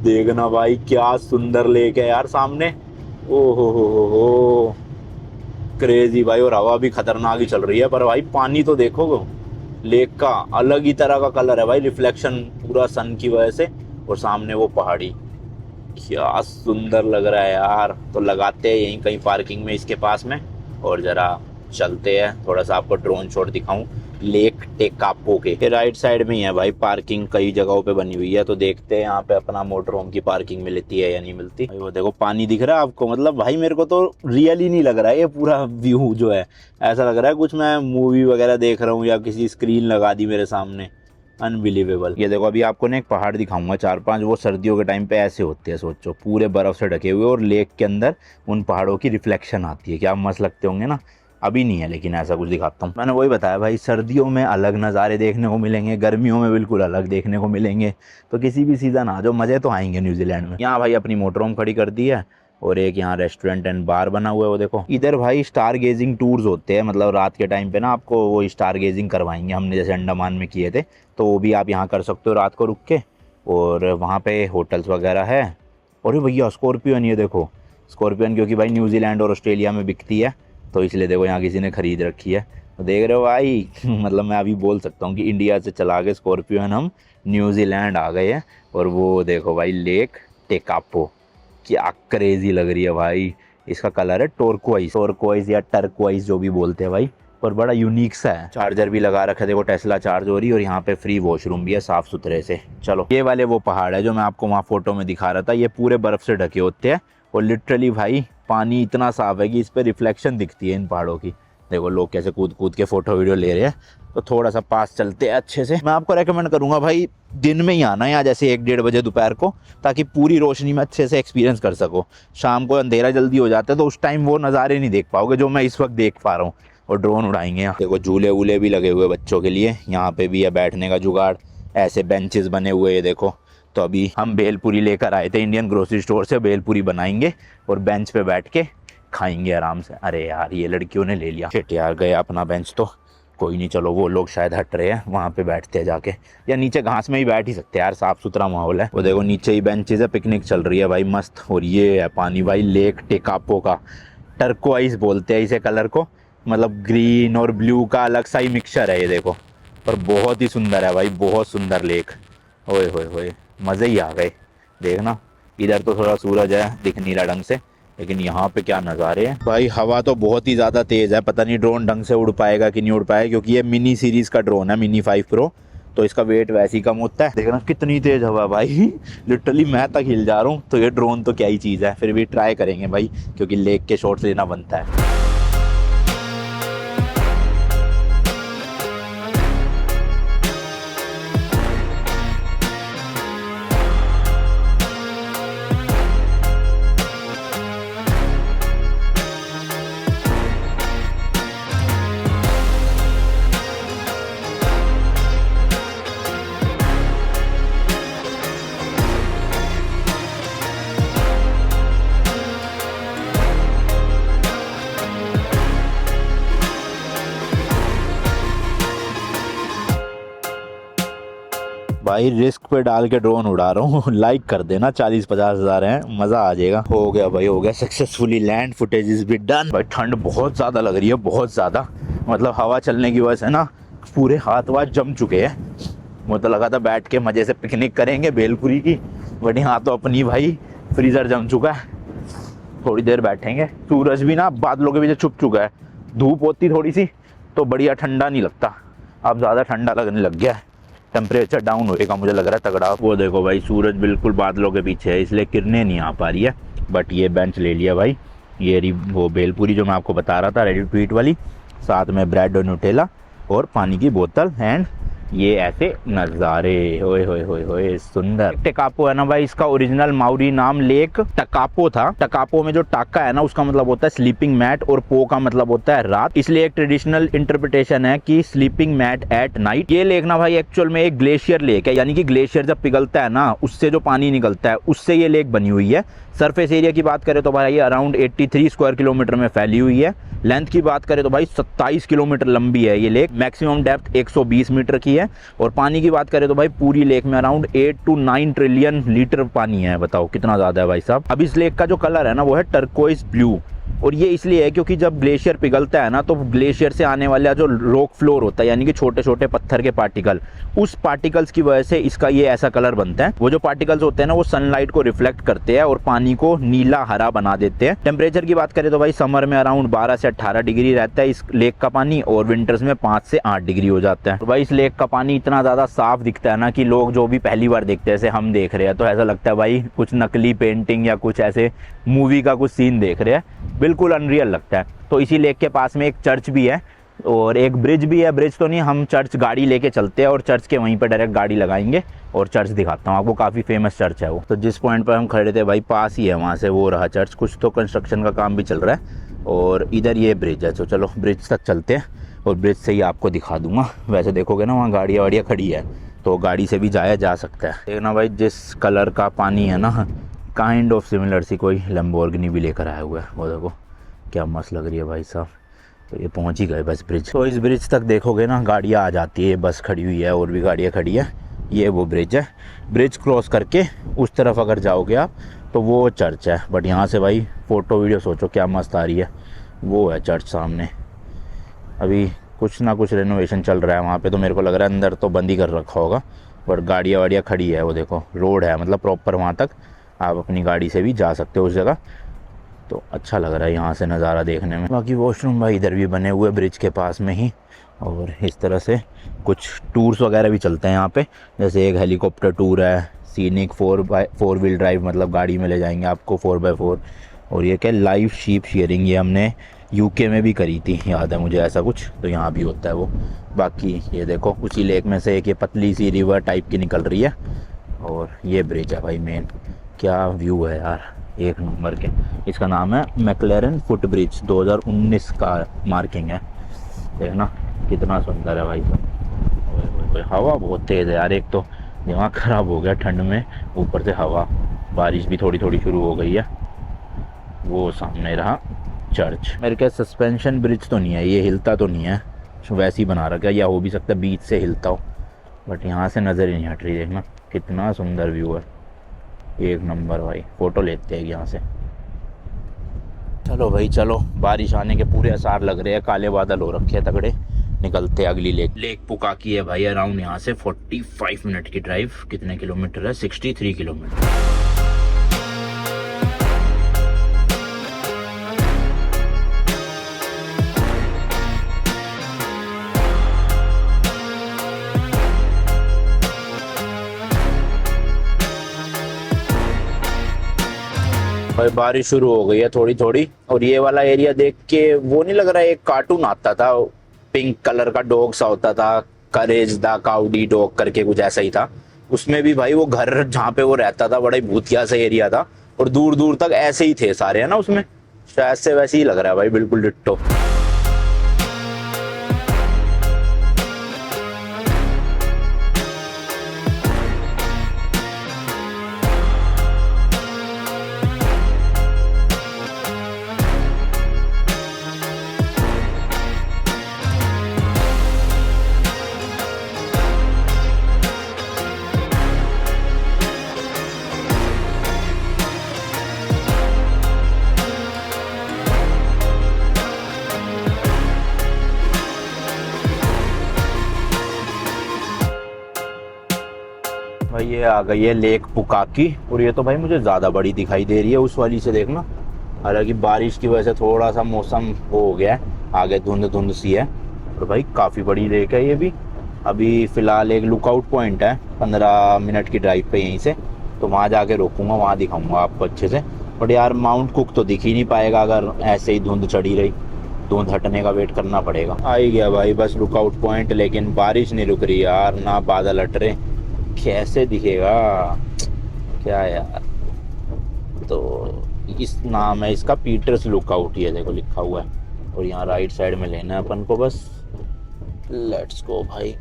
A: देखना भाई क्या सुंदर लेक है यार सामने, ओ हो क्रेजी भाई। और हवा भी खतरनाक ही चल रही है, पर भाई पानी तो देखो, लेक का अलग ही तरह का कलर है भाई, रिफ्लेक्शन पूरा सन की वजह से। और सामने वो पहाड़ी, क्या सुंदर लग रहा है यार। तो लगाते हैं यहीं कहीं पार्किंग में इसके पास में, और जरा चलते हैं, थोड़ा सा आपको ड्रोन शॉट दिखाऊं लेक टेकापो के राइट साइड में ही है भाई पार्किंग, कई जगहों पे बनी हुई है। तो देखते हैं यहाँ पे अपना मोटर होम की पार्किंग मिलती है या नहीं मिलती। भाई वो देखो पानी दिख रहा है आपको, मतलब भाई मेरे को तो रियल ही नहीं लग रहा है ये पूरा व्यू जो है, ऐसा लग रहा है कुछ मैं मूवी वगैरह देख रहा हूँ या किसी स्क्रीन लगा दी मेरे सामने, अनबिलीवेबल। ये देखो अभी आपको ना एक पहाड़ दिखाऊंगा 4-5, वो सर्दियों के टाइम पे ऐसे होते हैं, सोचो पूरे बर्फ से ढके हुए, और लेक के अंदर उन पहाड़ों की रिफ्लेक्शन आती है, क्या मस्त लगते होंगे ना। अभी नहीं है लेकिन ऐसा कुछ दिखाता हूँ। मैंने वही बताया भाई, सर्दियों में अलग नज़ारे देखने को मिलेंगे, गर्मियों में बिल्कुल अलग देखने को मिलेंगे। तो किसी भी सीज़न आ जाओ, मज़े तो आएंगे न्यूजीलैंड में। यहाँ भाई अपनी मोटर होम खड़ी कर दी है, और एक यहाँ रेस्टोरेंट एंड बार बना हुआ है, वो देखो। इधर भाई स्टार गेजिंग टूर्स होते हैं, मतलब रात के टाइम पे ना आपको वो स्टार गेजिंग करवाएंगे, हमने जैसे अंडमान में किए थे, तो वो भी आप यहाँ कर सकते हो रात को रुक के। और वहाँ पे होटल्स वगैरह है। और भैया स्कॉर्पियन, ये देखो स्कॉर्पियन, क्योंकि भाई न्यूजीलैंड और ऑस्ट्रेलिया में बिकती है, तो इसलिए देखो यहाँ किसी ने खरीद रखी है। तो देख रहे हो भाई मतलब मैं अभी बोल सकता हूँ कि इंडिया से चला के स्कॉर्पियन हम न्यूजीलैंड आ गए हैं। और वो देखो भाई लेक टेकापो, क्या क्रेजी लग रही है भाई। इसका कलर है टोरक्वाइज या टर्क्वाइज जो भी बोलते हैं भाई, पर बड़ा यूनिक सा है। चार्जर भी लगा रखा है, देखो टेस्ला चार्ज हो रही है, और यहाँ पे फ्री वॉशरूम भी है साफ सुथरे से। चलो ये वाले वो पहाड़ है जो मैं आपको वहाँ फोटो में दिखा रहा था, ये पूरे बर्फ से ढके होते हैं, और लिटरली भाई पानी इतना साफ है कि इस पर रिफ्लेक्शन दिखती है इन पहाड़ों की। देखो लोग कैसे कूद कूद के फोटो वीडियो ले रहे हैं। तो थोड़ा सा पास चलते हैं अच्छे से। मैं आपको रेकमेंड करूंगा भाई दिन में ही आना है, या जैसे 1-1:30 बजे दोपहर को, ताकि पूरी रोशनी में अच्छे से एक्सपीरियंस कर सको। शाम को अंधेरा जल्दी हो जाता है, तो उस टाइम वो नज़ारे नहीं देख पाओगे जो मैं इस वक्त देख पा रहा हूँ। और ड्रोन उड़ाएंगे यहाँ, देखो झूले वूले भी लगे हुए बच्चों के लिए, यहाँ पे भी है बैठने का जुगाड़, ऐसे बेंचेस बने हुए हैं देखो। तो अभी हम भेलपुरी लेकर आए थे इंडियन ग्रोसरी स्टोर से, भेलपुरी बनाएंगे और बेंच पे बैठ के खाएंगे आराम से। अरे यार ये लड़कियों ने ले लिया, शिट यार गया अपना बेंच। तो कोई नहीं, चलो वो लोग शायद हट रहे हैं, वहाँ पे बैठते हैं जाके, या नीचे घास में ही बैठ ही सकते हैं यार, साफ सुथरा माहौल है। वो देखो नीचे ही बेंचेज है, पिकनिक चल रही है भाई मस्त। और ये है पानी भाई लेक टेकापो का, टर्कोइज बोलते हैं इसे कलर को, मतलब ग्रीन और ब्लू का अलग सा ही मिक्सचर है ये देखो। और बहुत ही सुंदर है भाई, बहुत सुंदर लेक। ओए होए होए मज़े ही आ गए। देखना इधर तो थोड़ा सूरज है दिख नहीं रहा ढंग से, लेकिन यहाँ पे क्या नज़ारे हैं भाई। हवा तो बहुत ही ज़्यादा तेज़ है, पता नहीं ड्रोन ढंग से उड़ पाएगा कि नहीं उड़ पाएगा, क्योंकि ये मिनी सीरीज़ का ड्रोन है, मिनी 5 प्रो, तो इसका वेट वैसे ही कम होता है। देखना कितनी तेज़ हवा भाई लिटरली मैं तक हिल जा रहा हूँ। तो ये ड्रोन तो क्या ही चीज़ है, फिर भी ट्राई करेंगे भाई, क्योंकि लेक के शॉट्स लेना बनता है। भाई रिस्क पे डाल के ड्रोन उड़ा रहा हूँ लाइक कर देना, 40-50 हज़ार हैं, मज़ा आ जाएगा। हो गया भाई हो गया, successfully land footage is be done. भाई ठंड बहुत ज़्यादा लग रही है, बहुत ज़्यादा, मतलब हवा चलने की वजह से ना पूरे हाथ वाथ जम चुके हैं। मुझे तो लगा था बैठ के मज़े से पिकनिक करेंगे भेलपुरी की, बट यहाँ तो अपनी भाई फ्रीज़र जम चुका है। थोड़ी देर बैठेंगे, सूरज भी ना बादलों के पीछे छुप चुका है, धूप होती थोड़ी सी तो बढ़िया ठंडा नहीं लगता, अब ज़्यादा ठंडा लगने लग गया है, टेम्परेचर डाउन होएगा मुझे लग रहा है तगड़ा। वो देखो भाई सूरज बिल्कुल बादलों के पीछे है, इसलिए किरणें नहीं आ पा रही है। बट ये बेंच ले लिया भाई, ये वो भेलपुरी जो मैं आपको बता रहा था रेडी टू ईट वाली, साथ में ब्रेड और न्यूटेला और पानी की बोतल एंड ये ऐसे नज़ारे, होए होए होए होए सुंदर। टेकापो है ना भाई, इसका ओरिजिनल माउरी नाम लेक टकापो था। टकापो में जो टाका है ना उसका मतलब होता है स्लीपिंग मैट और पो का मतलब होता है रात, इसलिए एक ट्रेडिशनल इंटरप्रिटेशन है कि स्लीपिंग मैट एट नाइट। ये लेक ना भाई एक्चुअल में एक ग्लेशियर लेक है, यानी कि ग्लेशियर जब पिघलता है ना उससे जो पानी निकलता है उससे ये लेक बनी हुई है। सरफेस एरिया की बात करें तो भाई ये अराउंड 83 स्क्वायर किलोमीटर में फैली हुई है। लेंथ की बात करें तो भाई 27 किलोमीटर लंबी है ये लेक। मैक्सिमम डेप्थ 120 मीटर की है। और पानी की बात करें तो भाई पूरी लेक में अराउंड 8 to 9 ट्रिलियन लीटर पानी है। बताओ कितना ज़्यादा है भाई साहब। अब इस लेक का जो कलर है ना वो है टर्कोइज ब्लू, और ये इसलिए है क्योंकि जब ग्लेशियर पिघलता है ना तो ग्लेशियर से आने वाला जो रॉक फ्लोर होता है, यानी कि छोटे छोटे पत्थर के पार्टिकल, उस पार्टिकल्स की वजह से इसका ये ऐसा कलर बनता है। वो जो पार्टिकल्स होते हैं ना वो सनलाइट को रिफ्लेक्ट करते हैं और पानी को नीला हरा बना देते हैं। टेम्परेचर की बात करें तो भाई समर में अराउंड 12 से 18 डिग्री रहता है इस लेक का पानी, और विंटर्स में 5 से 8 डिग्री हो जाता है। तो भाई इस लेक का पानी इतना ज़्यादा साफ दिखता है ना कि लोग जो भी पहली बार देखते हैं, जैसे हम देख रहे हैं, तो ऐसा लगता है भाई कुछ नकली पेंटिंग या कुछ ऐसे मूवी का कुछ सीन देख रहे हैं, बिल्कुल अनरियल लगता है। तो इसी लेक के पास में एक चर्च भी है और एक ब्रिज भी है। ब्रिज तो नहीं, हम चर्च गाड़ी लेके चलते हैं और चर्च के वहीं पर डायरेक्ट गाड़ी लगाएंगे और चर्च दिखाता हूँ आपको। काफ़ी फेमस चर्च है वो। तो जिस पॉइंट पर हम खड़े थे भाई पास ही है वहाँ से वो रहा चर्च। कुछ तो कंस्ट्रक्शन का काम भी चल रहा है और इधर ये ब्रिज है। तो चलो ब्रिज तक चलते हैं और ब्रिज से ही आपको दिखा दूंगा। वैसे देखोगे ना वहाँ गाड़ियाँ वाड़ियाँ खड़ी है तो गाड़ी से भी जाया जा सकता है। देखना भाई जिस कलर का पानी है ना, काइंड ऑफ सिमिलर सी कोई लैम्बोर्गिनी भी लेकर आया हुआ है। वो देखो क्या मस्त लग रही है भाई साहब। तो ये पहुंच ही गए बस ब्रिज। तो इस ब्रिज तक देखोगे ना गाड़ियाँ आ जाती है, बस खड़ी हुई है और भी गाड़ियाँ खड़ी है। ये वो ब्रिज है। ब्रिज क्रॉस करके उस तरफ अगर जाओगे आप तो वो चर्च है। बट यहाँ से भाई फ़ोटो वीडियो सोचो क्या मस्त आ रही है। वो है चर्च सामने। अभी कुछ ना कुछ रेनोवेशन चल रहा है वहाँ पे, तो मेरे को लग रहा है अंदर तो बंद ही कर रखा होगा, बट गाड़ियाँ वाड़ियाँ खड़ी है। वो देखो रोड है, मतलब प्रॉपर वहाँ तक आप अपनी गाड़ी से भी जा सकते हो उस जगह। तो अच्छा लग रहा है यहाँ से नज़ारा देखने में। बाकी वॉशरूम भाई इधर भी बने हुए ब्रिज के पास में ही, और इस तरह से कुछ टूर्स वगैरह भी चलते हैं यहाँ पे। जैसे एक हेलीकॉप्टर टूर है, सीनिक 4 व्हील ड्राइव, मतलब गाड़ी में ले जाएंगे आपको 4x4। और ये क्या लाइव शीप शेयरिंग, ये हमने यूके में भी करी थी, याद है मुझे ऐसा कुछ। तो यहाँ भी होता है वो। बाकी ये देखो उसी लेक में से एक ये पतली सी रिवर टाइप की निकल रही है, और ये ब्रिज है भाई मेन। क्या व्यू है यार, एक नंबर के। इसका नाम है मैक्लेरन फुट ब्रिज, 2019 का मार्किंग है। देखना कितना सुंदर है भाई साहब। हवा बहुत तेज़ है यार, एक तो दिमाग ख़राब हो गया ठंड में, ऊपर से हवा। बारिश भी थोड़ी थोड़ी शुरू हो गई है। वो सामने रहा चर्च। मेरे क्या सस्पेंशन ब्रिज तो नहीं है, ये हिलता तो नहीं है, वैसे ही बना रखा है, या हो भी सकता है बीच से हिलता हो, बट यहाँ से नज़र ही नहीं हट रही। देखना कितना सुंदर व्यू है, एक नंबर भाई। फ़ोटो लेते हैं यहाँ से। चलो भाई चलो, बारिश आने के पूरे आसार लग रहे हैं, काले बादल हो रखे हैं तगड़े। निकलते हैं अगली लेक पुकाकी है भाई अराउंड यहाँ से 45 मिनट की ड्राइव। कितने किलोमीटर है? 63 किलोमीटर। भाई बारिश शुरू हो गई है थोड़ी थोड़ी, और ये वाला एरिया देख के वो नहीं लग रहा है, एक कार्टून आता था पिंक कलर का, डॉग सा होता था, करेज द काउडी डॉग करके कुछ ऐसा ही था। उसमें भी भाई वो घर जहाँ पे वो रहता था बड़ा ही भूतिया सा एरिया था, और दूर दूर तक ऐसे ही थे सारे, है ना उसमें। शायद से वैसे ही लग रहा है भाई, बिल्कुल डिट्टो। भाई ये आ गई है लेक पुकाकी, और ये तो भाई मुझे ज़्यादा बड़ी दिखाई दे रही है उस वाली से, देखना। हालांकि बारिश की वजह से थोड़ा सा मौसम वो हो गया है, आगे धुंध धुंध सी है, और भाई काफ़ी बड़ी लेक है ये भी। अभी फ़िलहाल एक लुकआउट पॉइंट है 15 मिनट की ड्राइव पे यहीं से, तो वहाँ जाके रोकूंगा, वहाँ दिखाऊंगा आपको अच्छे से। बट यार माउंट कुक तो दिख ही नहीं पाएगा अगर ऐसे ही धुंध चढ़ी रही। धुंध हटने का वेट करना पड़ेगा। आ ही गया भाई बस लुकआउट पॉइंट, लेकिन बारिश नहीं रुक रही यार, ना बादल हट रहे, कैसे दिखेगा क्या यार। तो इस नाम है इसका पीटर्स लुकआउट, ये देखो लिखा हुआ है, और यहाँ राइट साइड में लेना है अपन को बस। लेट्स गो भाई।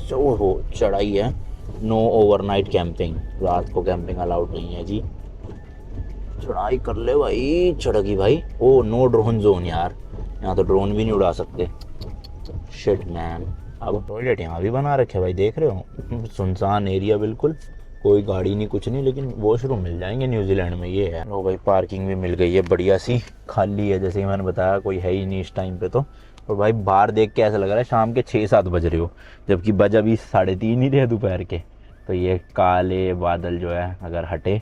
A: जो हो चढ़ाई है, नो ओवरनाइट कैंपिंग, रात को कैंपिंग अलाउड नहीं है जी। चढ़ाई कर ले भाई, चढ़ भाई। ओ नो ड्रोन जोन यार, यहाँ तो ड्रोन भी नहीं उड़ा सकते। Shit man. अब टॉयलेट यहाँ भी बना रखे भाई, देख रहे हो, सुनसान एरिया बिल्कुल, कोई गाड़ी नहीं कुछ नहीं, लेकिन वॉशरूम मिल जाएंगे न्यूजीलैंड में, ये है। लो भाई पार्किंग भी मिल गई है बढ़िया सी, खाली है जैसे कि मैंने बताया, कोई है ही नहीं इस टाइम पे तो। और भाई बाहर देख के ऐसा लग रहा है शाम के 6-7 बज रहे हो, जबकि बज अभी 3:30 ही रहे दोपहर के। तो ये काले बादल जो है अगर हटे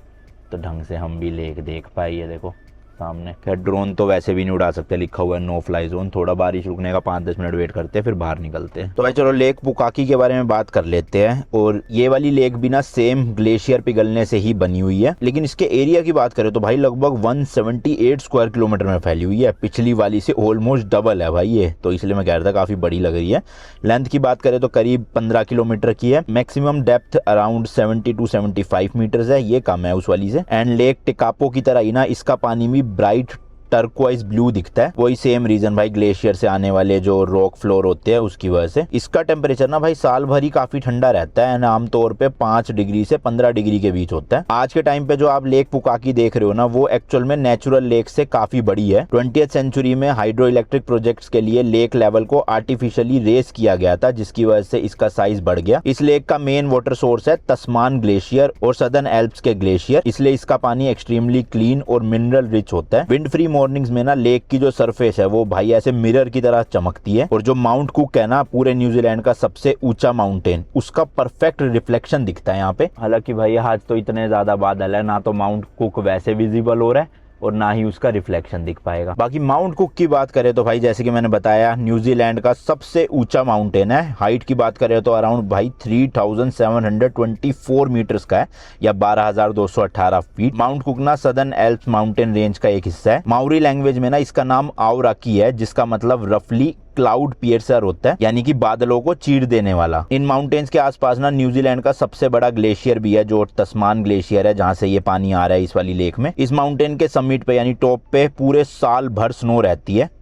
A: तो ढंग से हम भी लेक देख पाए। ये देखो सामने। खैर ड्रोन तो वैसे भी नहीं उड़ा सकते, लिखा हुआ है नो फ्लाई जोन। थोड़ा बारिश रुकने का 5-10 मिनट वेट करते हैं फिर बाहर निकलते हैं। तो भाई चलो लेक पुकाकी के बारे में बात कर लेते हैं। और ये वाली लेक भी ना सेम ग्लेशियर पिघलने से ही बनी हुई है, लेकिन इसके एरिया की बात करें तो भाई लगभग 178 स्क्वायर किलोमीटर में फैली हुई है, पिछली वाली से ऑलमोस्ट डबल है भाई ये, तो इसलिए मैं कह रहा था काफी बड़ी लग रही है। लेंथ की बात करें तो करीब 15 किलोमीटर की है, maximum depth around 70 to 75 metres है, ये कम है उस वाली से। एंड लेक टेकापो की तरह ही ना इसका पानी भी ब्राइट टर्कोइज ब्लू दिखता है, वही सेम रीजन भाई ग्लेशियर से आने वाले जो रॉक फ्लोर होते हैं उसकी वजह से। इसका टेम्परेचर ना भाई साल भर ही काफी ठंडा रहता है, आमतौर पे 5 डिग्री से 15 डिग्री के बीच होता है। आज के टाइम पे जो आप लेक पुकाकी देख रहे हो ना, वो एक्चुअल में नेचुरल लेक से काफी बड़ी है। 20th सेंचुरी में हाइड्रो इलेक्ट्रिक प्रोजेक्ट्स के लिए लेक लेवल को आर्टिफिशियली रेस किया गया था, जिसकी वजह से इसका साइज बढ़ गया। इस लेक का मेन वाटर सोर्स है तस्मान ग्लेशियर और सदर्न एल्प्स के ग्लेशियर, इसलिए इसका पानी एक्सट्रीमली क्लीन और मिनरल रिच होता है। विंड फ्री मॉर्निंग्स में ना लेक की जो सरफेस है वो भाई ऐसे मिरर की तरह चमकती है, और जो माउंट कुक है ना पूरे न्यूजीलैंड का सबसे ऊंचा माउंटेन, उसका परफेक्ट रिफ्लेक्शन दिखता है यहाँ पे। हालांकि भाई आज तो इतने ज्यादा बादल है, ना तो माउंट कुक वैसे विजिबल हो रहा है और ना ही उसका रिफ्लेक्शन दिख पाएगा। बाकी माउंट कुक की बात करें तो भाई जैसे कि मैंने बताया न्यूजीलैंड का सबसे ऊंचा माउंटेन है। हाइट की बात करें तो अराउंड भाई 3724 मीटर्स का है, या 12218 फीट। माउंट कुक ना सदर्न एल्प्स माउंटेन रेंज का एक हिस्सा है। माउरी लैंग्वेज में ना इसका नाम आवराकी है, जिसका मतलब रफली क्लाउड पियर्सर होता है, यानी कि बादलों को चीर देने वाला। इन माउंटेन्स के आसपास ना न्यूजीलैंड का सबसे बड़ा ग्लेशियर भी है, जो तस्मान ग्लेशियर है, जहां से ये पानी आ रहा है इस वाली लेक में। इस माउंटेन के समिट पे यानी टॉप पे पूरे साल भर स्नो रहती है,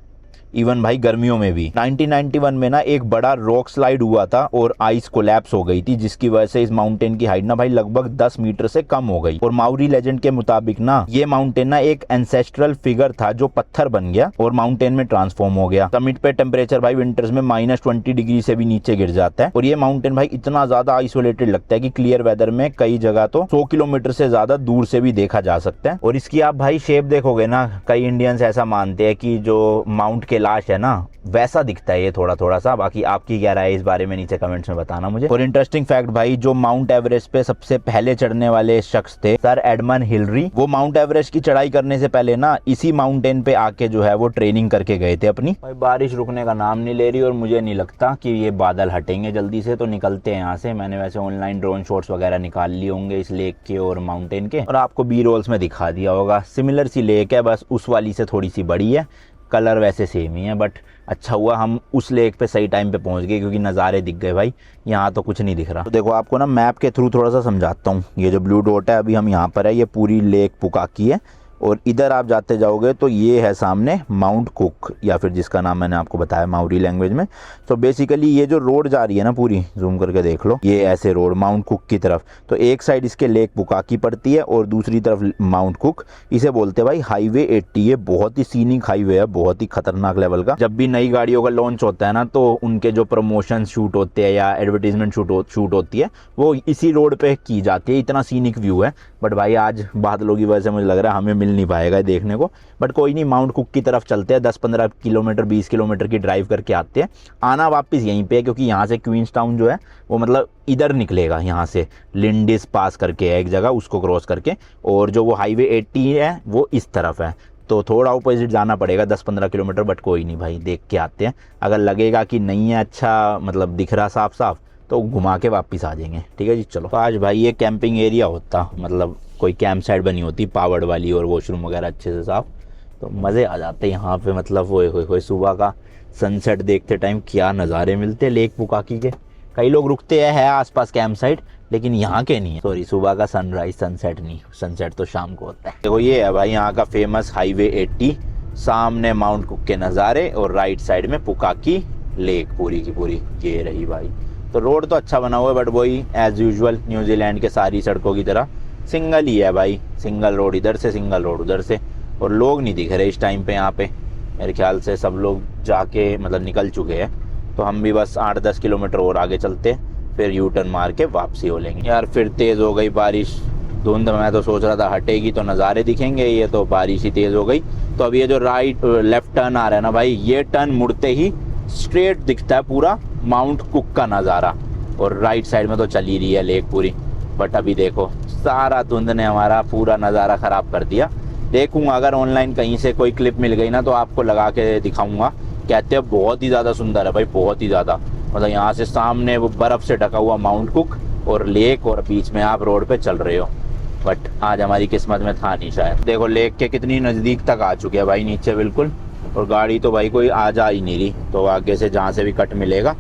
A: इवन भाई गर्मियों में भी। 1991 में ना एक बड़ा रॉक स्लाइड हुआ था और आइस कोलैप्स हो गई थी, जिसकी वजह से इस माउंटेन की हाइट ना भाई लगभग 10 मीटर से कम हो गई। और माउरी लेजेंड के मुताबिक ना ये माउंटेन ना एक एंसेस्ट्रल फिगर था जो पत्थर बन गया और माउंटेन में ट्रांसफॉर्म हो गया। समिट पे टेम्परेचर भाई विंटर्स में -20 डिग्री से भी नीचे गिर जाता है, और ये माउंटेन भाई इतना ज्यादा आइसोलेटेड लगता है कि क्लियर वेदर में कई जगह तो 100 किलोमीटर से ज्यादा दूर से भी देखा जा सकता है। और इसकी आप भाई शेप देखोगे ना, कई इंडियंस ऐसा मानते हैं कि जो माउंट कैलाश है ना वैसा दिखता है ये थोड़ा थोड़ा सा। बाकी आपकी क्या राय है इस बारे में नीचे कमेंट्स में बताना मुझे। और इंटरेस्टिंग फैक्ट भाई, जो माउंट एवरेस्ट पे सबसे पहले चढ़ने वाले शख्स थे सर एडमंड हिलरी, वो माउंट एवरेस्ट की चढ़ाई करने से पहले ना इसी माउंटेन पे आके जो है वो ट्रेनिंग करके गए थे अपनी। भाई बारिश रुकने का नाम नहीं ले रही, और मुझे नहीं लगता कि ये बादल हटेंगे जल्दी से, तो निकलते हैं यहाँ से। मैंने वैसे ऑनलाइन ड्रोन शॉट्स वगैरह निकाल लिए होंगे इस लेक के और माउंटेन के, और आपको बी रोल्स में दिखा दिया होगा। सिमिलर सी लेक है, बस उस वाली से थोड़ी सी बड़ी है, कलर वैसे सेम ही है। बट अच्छा हुआ हम उस लेक पे सही टाइम पे पहुंच गए, क्योंकि नज़ारे दिख गए भाई, यहाँ तो कुछ नहीं दिख रहा। तो देखो आपको ना मैप के थ्रू थोड़ा सा समझाता हूँ। ये जो ब्लू डॉट है, अभी हम यहाँ पर है, ये पूरी लेक पुकाकी है, और इधर आप जाते जाओगे तो ये है सामने माउंट कुक, या फिर जिसका नाम मैंने आपको बताया माउरी लैंग्वेज में। तो बेसिकली ये जो रोड जा रही है ना, पूरी जूम करके देख लो, ये ऐसे रोड माउंट कुक की तरफ, तो एक साइड इसके लेक पुकाकी पड़ती है और दूसरी तरफ माउंट कुक। इसे बोलते हैं भाई हाईवे 80। ये बहुत ही सीनिक हाईवे है, बहुत ही खतरनाक लेवल का। जब भी नई गाड़ियों का लॉन्च होता है ना, तो उनके जो प्रमोशन शूट होते हैं या एडवर्टीजमेंट शूट होती है, वो इसी रोड पे की जाती है। इतना सीनिक व्यू है। बट भाई आज बादलों की वजह से मुझे लग रहा है हमें मिल नहीं पाएगा देखने को। बट कोई नहीं, माउंट कुक की तरफ चलते हैं। 10-15 किलोमीटर 20 किलोमीटर की ड्राइव करके आते हैं। आना वापस यहीं पे है, क्योंकि यहाँ से क्वींस टाउन जो है वो मतलब इधर निकलेगा, यहाँ से लिंडिस पास करके है एक जगह, उसको क्रॉस करके। और जो वो हाईवे 80 है वो इस तरफ है, तो थोड़ा अपोजिट जाना पड़ेगा 10-15 किलोमीटर। बट कोई नहीं भाई, देख के आते हैं। अगर लगेगा कि नहीं है अच्छा, मतलब दिख रहा साफ साफ, तो घुमा के वापस आ जाएंगे। ठीक है जी, चलो। तो आज भाई ये कैंपिंग एरिया होता, मतलब कोई कैंप साइट बनी होती पावर्ड वाली, और वॉशरूम वगैरह अच्छे से साफ, तो मज़े आ जाते हैं यहाँ पे। मतलब वो सुबह का सनसेट देखते टाइम क्या नज़ारे मिलते हैं लेक पुकाकी के। कई लोग रुकते हैं आसपास कैंप साइट, लेकिन यहाँ के नहीं है। सॉरी, सुबह का सनराइज, सनसेट नहीं, सनसेट तो शाम को होता है। देखो ये है भाई यहाँ का फेमस हाईवे 80, सामने माउंट कुक के नज़ारे और राइट साइड में पुकाकी लेक पूरी की पूरी ये रही भाई। तो रोड तो अच्छा बना हुआ है, बट वही एज यूजुअल न्यूजीलैंड के सारी सड़कों की तरह सिंगल ही है भाई, सिंगल रोड इधर से, सिंगल रोड उधर से। और लोग नहीं दिख रहे इस टाइम पे यहाँ पे, मेरे ख्याल से सब लोग जाके मतलब निकल चुके हैं। तो हम भी बस 8-10 किलोमीटर और आगे चलते फिर यू टर्न मार के वापसी हो लेंगे। यार फिर तेज़ हो गई बारिश, धुंध। मैं तो सोच रहा था हटेगी तो नज़ारे दिखेंगे, ये तो बारिश ही तेज़ हो गई। तो अब ये जो लेफ्ट टर्न आ रहा है ना भाई, ये टर्न मुड़ते ही स्ट्रेट दिखता है पूरा माउंट कुक का नज़ारा, और राइट साइड में तो चल ही रही है लेक पूरी। बट अभी देखो सारा धुंध ने हमारा पूरा नज़ारा ख़राब कर दिया। देखूंगा अगर ऑनलाइन कहीं से कोई क्लिप मिल गई ना तो आपको लगा के दिखाऊंगा। कहते हैं बहुत ही ज़्यादा सुंदर है भाई, बहुत ही ज़्यादा। मतलब यहाँ से सामने वो बर्फ़ से ढका हुआ माउंट कुक और लेक, और बीच में आप रोड पे चल रहे हो। बट आज हमारी किस्मत में था नहीं शायद। देखो लेक के कितनी नज़दीक तक आ चुके हैं भाई, नीचे बिल्कुल। और गाड़ी तो भाई कोई आ जा ही नहीं रही, तो आगे से जहाँ से भी कट मिलेगा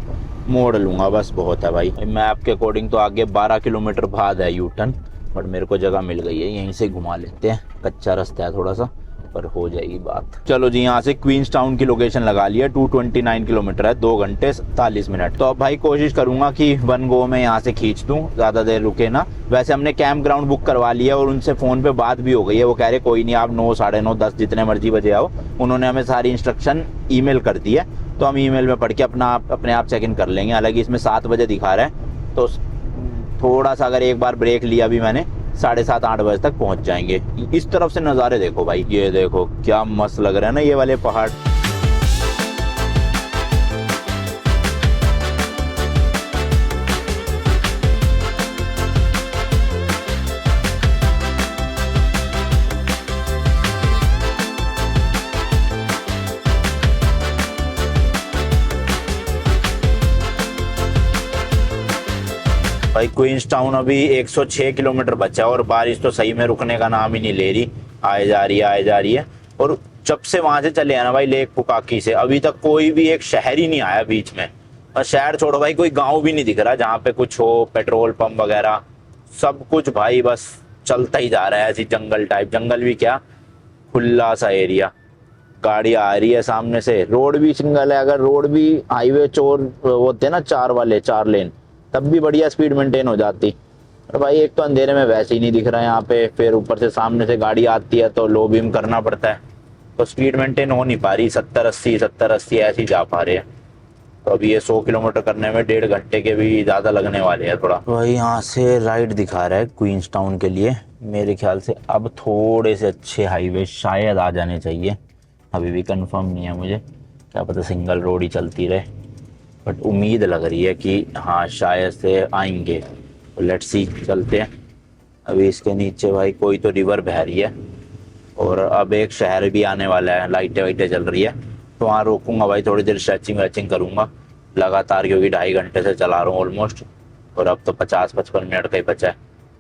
A: मोड़ लूँगा, बस बहुत है भाई। मैप के अकॉर्डिंग तो आगे 12 किलोमीटर बाद है यू टर्न, बट मेरे को जगह मिल गई है, यहीं से घुमा लेते हैं। कच्चा रास्ता है थोड़ा सा, पर हो जाएगी बात। चलो जी, यहाँ से क्वींस टाउन की लोकेशन लगा लिया। 229 किलोमीटर है, 2 घंटे 47 मिनट। तो अब भाई कोशिश करूंगा कि वन गो में यहाँ से खींच दूँ, ज़्यादा देर रुके ना। वैसे हमने कैंप ग्राउंड बुक करवा लिया और उनसे फ़ोन पे बात भी हो गई है। वो कह रहे कोई नहीं, आप 9, 9:30, 10 जितने मर्जी बजे आओ। उन्होंने हमें सारी इंस्ट्रक्शन ईमेल कर दी है, तो हम ईमेल में पढ़ के अपने आप चेक इन कर लेंगे। हालांकि इसमें 7 बजे दिखा रहा है, तो थोड़ा सा अगर एक बार ब्रेक लिया भी मैंने, 7:30, 8 बजे तक पहुंच जाएंगे। इस तरफ से नज़ारे देखो भाई, ये देखो क्या मस्त लग रहा है ना ये वाले पहाड़। भाई क्वींस टाउन अभी 106 किलोमीटर बचा है और बारिश तो सही में रुकने का नाम ही नहीं ले रही, आए जा रही है, आए जा रही है। और जब से वहां से चले हैं ना भाई लेक पुकाकी से, अभी तक कोई भी एक शहर ही नहीं आया बीच में। और शहर छोड़ो भाई, कोई गांव भी नहीं दिख रहा जहाँ पे कुछ हो, पेट्रोल पंप वगैरह सब कुछ भाई बस चलता ही जा रहा है। ऐसी जंगल टाइप, जंगल भी क्या, खुला सा एरिया। गाड़ी आ रही है सामने से, रोड भी सिंगल है। अगर रोड भी हाईवे चोर होते हैं ना 4 लेन, तब भी बढ़िया स्पीड मेंटेन हो जाती। और भाई एक तो अंधेरे में वैसे ही नहीं दिख रहा है यहाँ पे, फिर ऊपर से सामने से गाड़ी आती है तो लो बीम करना पड़ता है, तो स्पीड मेंटेन हो नहीं पा रही। 70-80 ऐसी जा पा रहे हैं। तो अभी ये 100 किलोमीटर करने में 1.5 घंटे के भी ज़्यादा लगने वाले हैं थोड़ा। भाई यहाँ से राइट दिखा रहा है क्वींस टाउन के लिए। मेरे ख्याल से अब थोड़े से अच्छे हाईवे शायद आ जाने चाहिए, अभी भी कंफर्म नहीं है मुझे, क्या पता सिंगल रोड ही चलती रहे। बट उम्मीद लग रही है कि हाँ शायद से आएंगे, तो लेट्स सी, चलते हैं। अभी इसके नीचे भाई कोई तो रिवर बह रही है, और अब एक शहर भी आने वाला है, लाइटें वाइटें चल रही है। तो वहाँ रोकूंगा भाई, थोड़ी देर स्ट्रेचिंग वेचिंग करूँगा लगातार, क्योंकि 2.5 घंटे से चला रहा हूँ ऑलमोस्ट, और अब तो 50-55 मिनट का ही बचा है।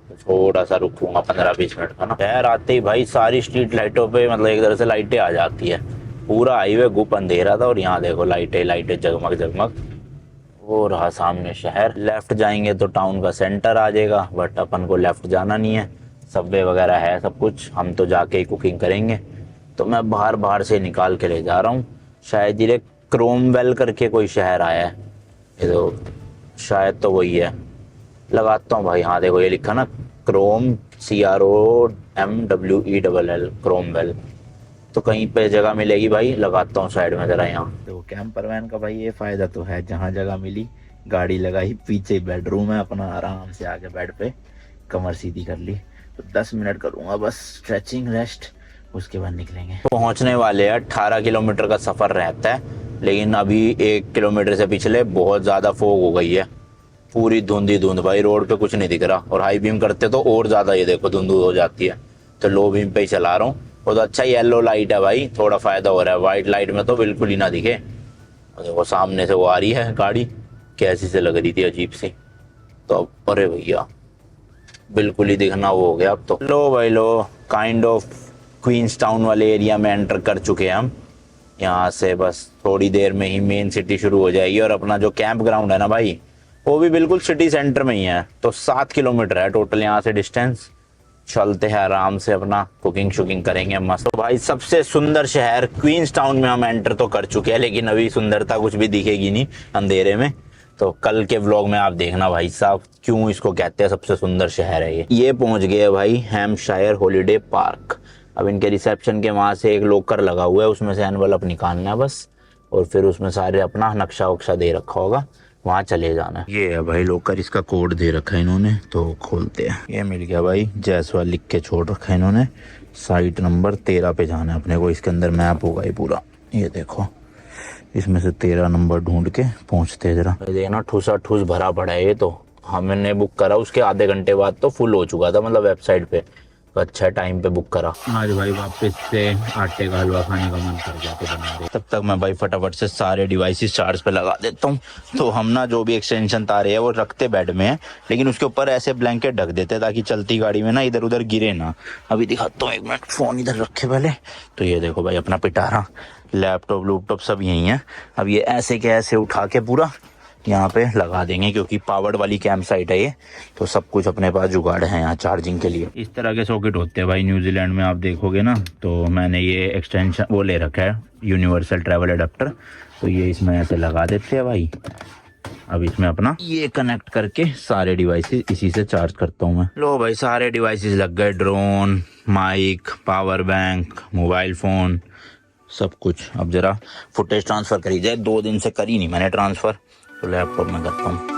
A: तो थोड़ा सा रुकूंगा 15-20 मिनट का ना। शहर आते ही भाई सारी स्ट्रीट लाइटों पे मतलब एक तरह से लाइटें आ जाती है। पूरा हाईवे गुप अंधेरा था और यहाँ देखो लाइटें जगमग जगमग। वो रहा सामने शहर। लेफ्ट जाएंगे तो टाउन का सेंटर आ जाएगा, बट अपन को लेफ्ट जाना नहीं है। सबवे वगैरह है सब कुछ, हम तो जाके ही कुकिंग करेंगे। तो मैं बाहर से निकाल के ले जा रहा हूँ। शायद ये क्रोमवेल करके कोई शहर आया है, ये तो शायद तो वही है। लगाता हूँ भाई, हाँ देखो ये लिखा ना CROMWELL, क्रोमवेल। तो कहीं पे जगह मिलेगी भाई, लगाता हूँ साइड में जरा। यहाँ देखो कैंपर वैन का भाई ये फायदा तो है, जहाँ जगह मिली गाड़ी लगाई, पीछे बेडरूम है अपना, आराम से आके बेड पे कमर सीधी कर ली। तो 10 मिनट करूँगा बस स्ट्रेचिंग रेस्ट, उसके बाद निकलेंगे। पहुँचने वाले हैं। 18 किलोमीटर का सफ़र रहता है, लेकिन अभी 1 किलोमीटर से पिछले बहुत ज़्यादा फोग हो गई है, पूरी धुंध ही धुंध भाई, रोड पे कुछ नहीं दिख रहा। और हाई बीम करते तो और ज़्यादा ये देखो धुंध हो जाती है, तो लो बीम पे ही चला रहा हूँ। बहुत अच्छा येलो लाइट है भाई, थोड़ा फ़ायदा हो रहा है। वाइट लाइट में तो बिल्कुल ही ना दिखे। और देखो सामने से वो आ रही है गाड़ी, कैसी से लग रही थी अजीब सी। तो अब अरे भैया बिल्कुल ही दिखना वो हो गया अब तो। लो भाई लो, काइंड ऑफ क्वींस टाउन वाले एरिया में एंटर कर चुके हैं हम। यहाँ से बस थोड़ी देर में ही मेन सिटी शुरू हो जाएगी और अपना जो कैंप ग्राउंड है ना भाई, वो भी बिल्कुल सिटी सेंटर में ही है। तो 7 किलोमीटर है टोटल यहाँ से डिस्टेंस। चलते हैं आराम से, अपना कुकिंग शुकिंग करेंगे मस्त। तो भाई सबसे सुंदर शहर क्वींस टाउन में हम एंटर तो कर चुके हैं, लेकिन अभी सुंदरता कुछ भी दिखेगी नहीं अंधेरे में। तो कल के व्लॉग में आप देखना भाई साहब क्यों इसको कहते हैं सबसे सुंदर शहर है ये पहुंच गए भाई हैम्पशायर हॉलीडे पार्क। अब इनके रिसेप्शन के वहां से एक लॉकर लगा हुआ है, उसमें से एनवलप निकालना है बस, और फिर उसमें सारे अपना नक्शा वक्शा दे रखा होगा, वहाँ चले जाना है। ये है भाई लॉकर, इसका कोड दे रखा है इन्होंने, तो खोलते हैं। ये मिल गया भाई, जायसवाल लिख के छोड़ रखा है इन्होंने। साइट नंबर 13 पे जाना है अपने को, इसके अंदर मैप होगा ये पूरा। ये देखो इसमें से 13 नंबर ढूंढ के पहुंचते हैं। जरा देखना ठूसा ठूस भरा पड़ा है ये, तो हमने बुक करा उसके आधे घंटे बाद तो फुल हो चुका था, मतलब वेबसाइट पे। तो अच्छा टाइम पे बुक करा। आज भाई वापस से आटे का हलवा खाने का मन कर गया, तो बना दे। तब तक मैं भाई फटाफट से सारे डिवाइसेस चार्ज पे लगा देता हूँ। तो हम ना जो भी एक्सटेंशन तारे है वो रखते बेड में है, लेकिन उसके ऊपर ऐसे ब्लैंकेट ढक देते ताकि चलती गाड़ी में ना इधर उधर गिरे ना। अभी दिखाता हूँ, एक मिनट, फोन इधर रखे पहले। तो ये देखो भाई अपना पिटारा, लैपटॉप लूपटॉप सब यही है। अब ये ऐसे के ऐसे उठा के पूरा यहाँ पे लगा देंगे, क्योंकि पावर्ड वाली कैंप साइट है ये, तो सब कुछ अपने पास जुगाड़ है यहाँ चार्जिंग के लिए। इस तरह के सॉकेट होते हैं भाई न्यूजीलैंड में, आप देखोगे ना। तो मैंने ये एक्सटेंशन वो ले रखा है, यूनिवर्सल ट्रैवल अडेप्टर। तो ये इसमें ऐसे लगा देते हैं भाई। अब इसमें अपना ये कनेक्ट करके सारे डिवाइसेस इसी से चार्ज करता हूँ मैं। लो भाई सारे डिवाइसेस लग गए, drone, mic, power bank, mobile phone, सब कुछ। अब जरा फुटेज ट्रांसफ़र करी जाए, 2 दिन से करी नहीं मैंने ट्रांसफ़र, तो लैपटॉप में करता हूँ।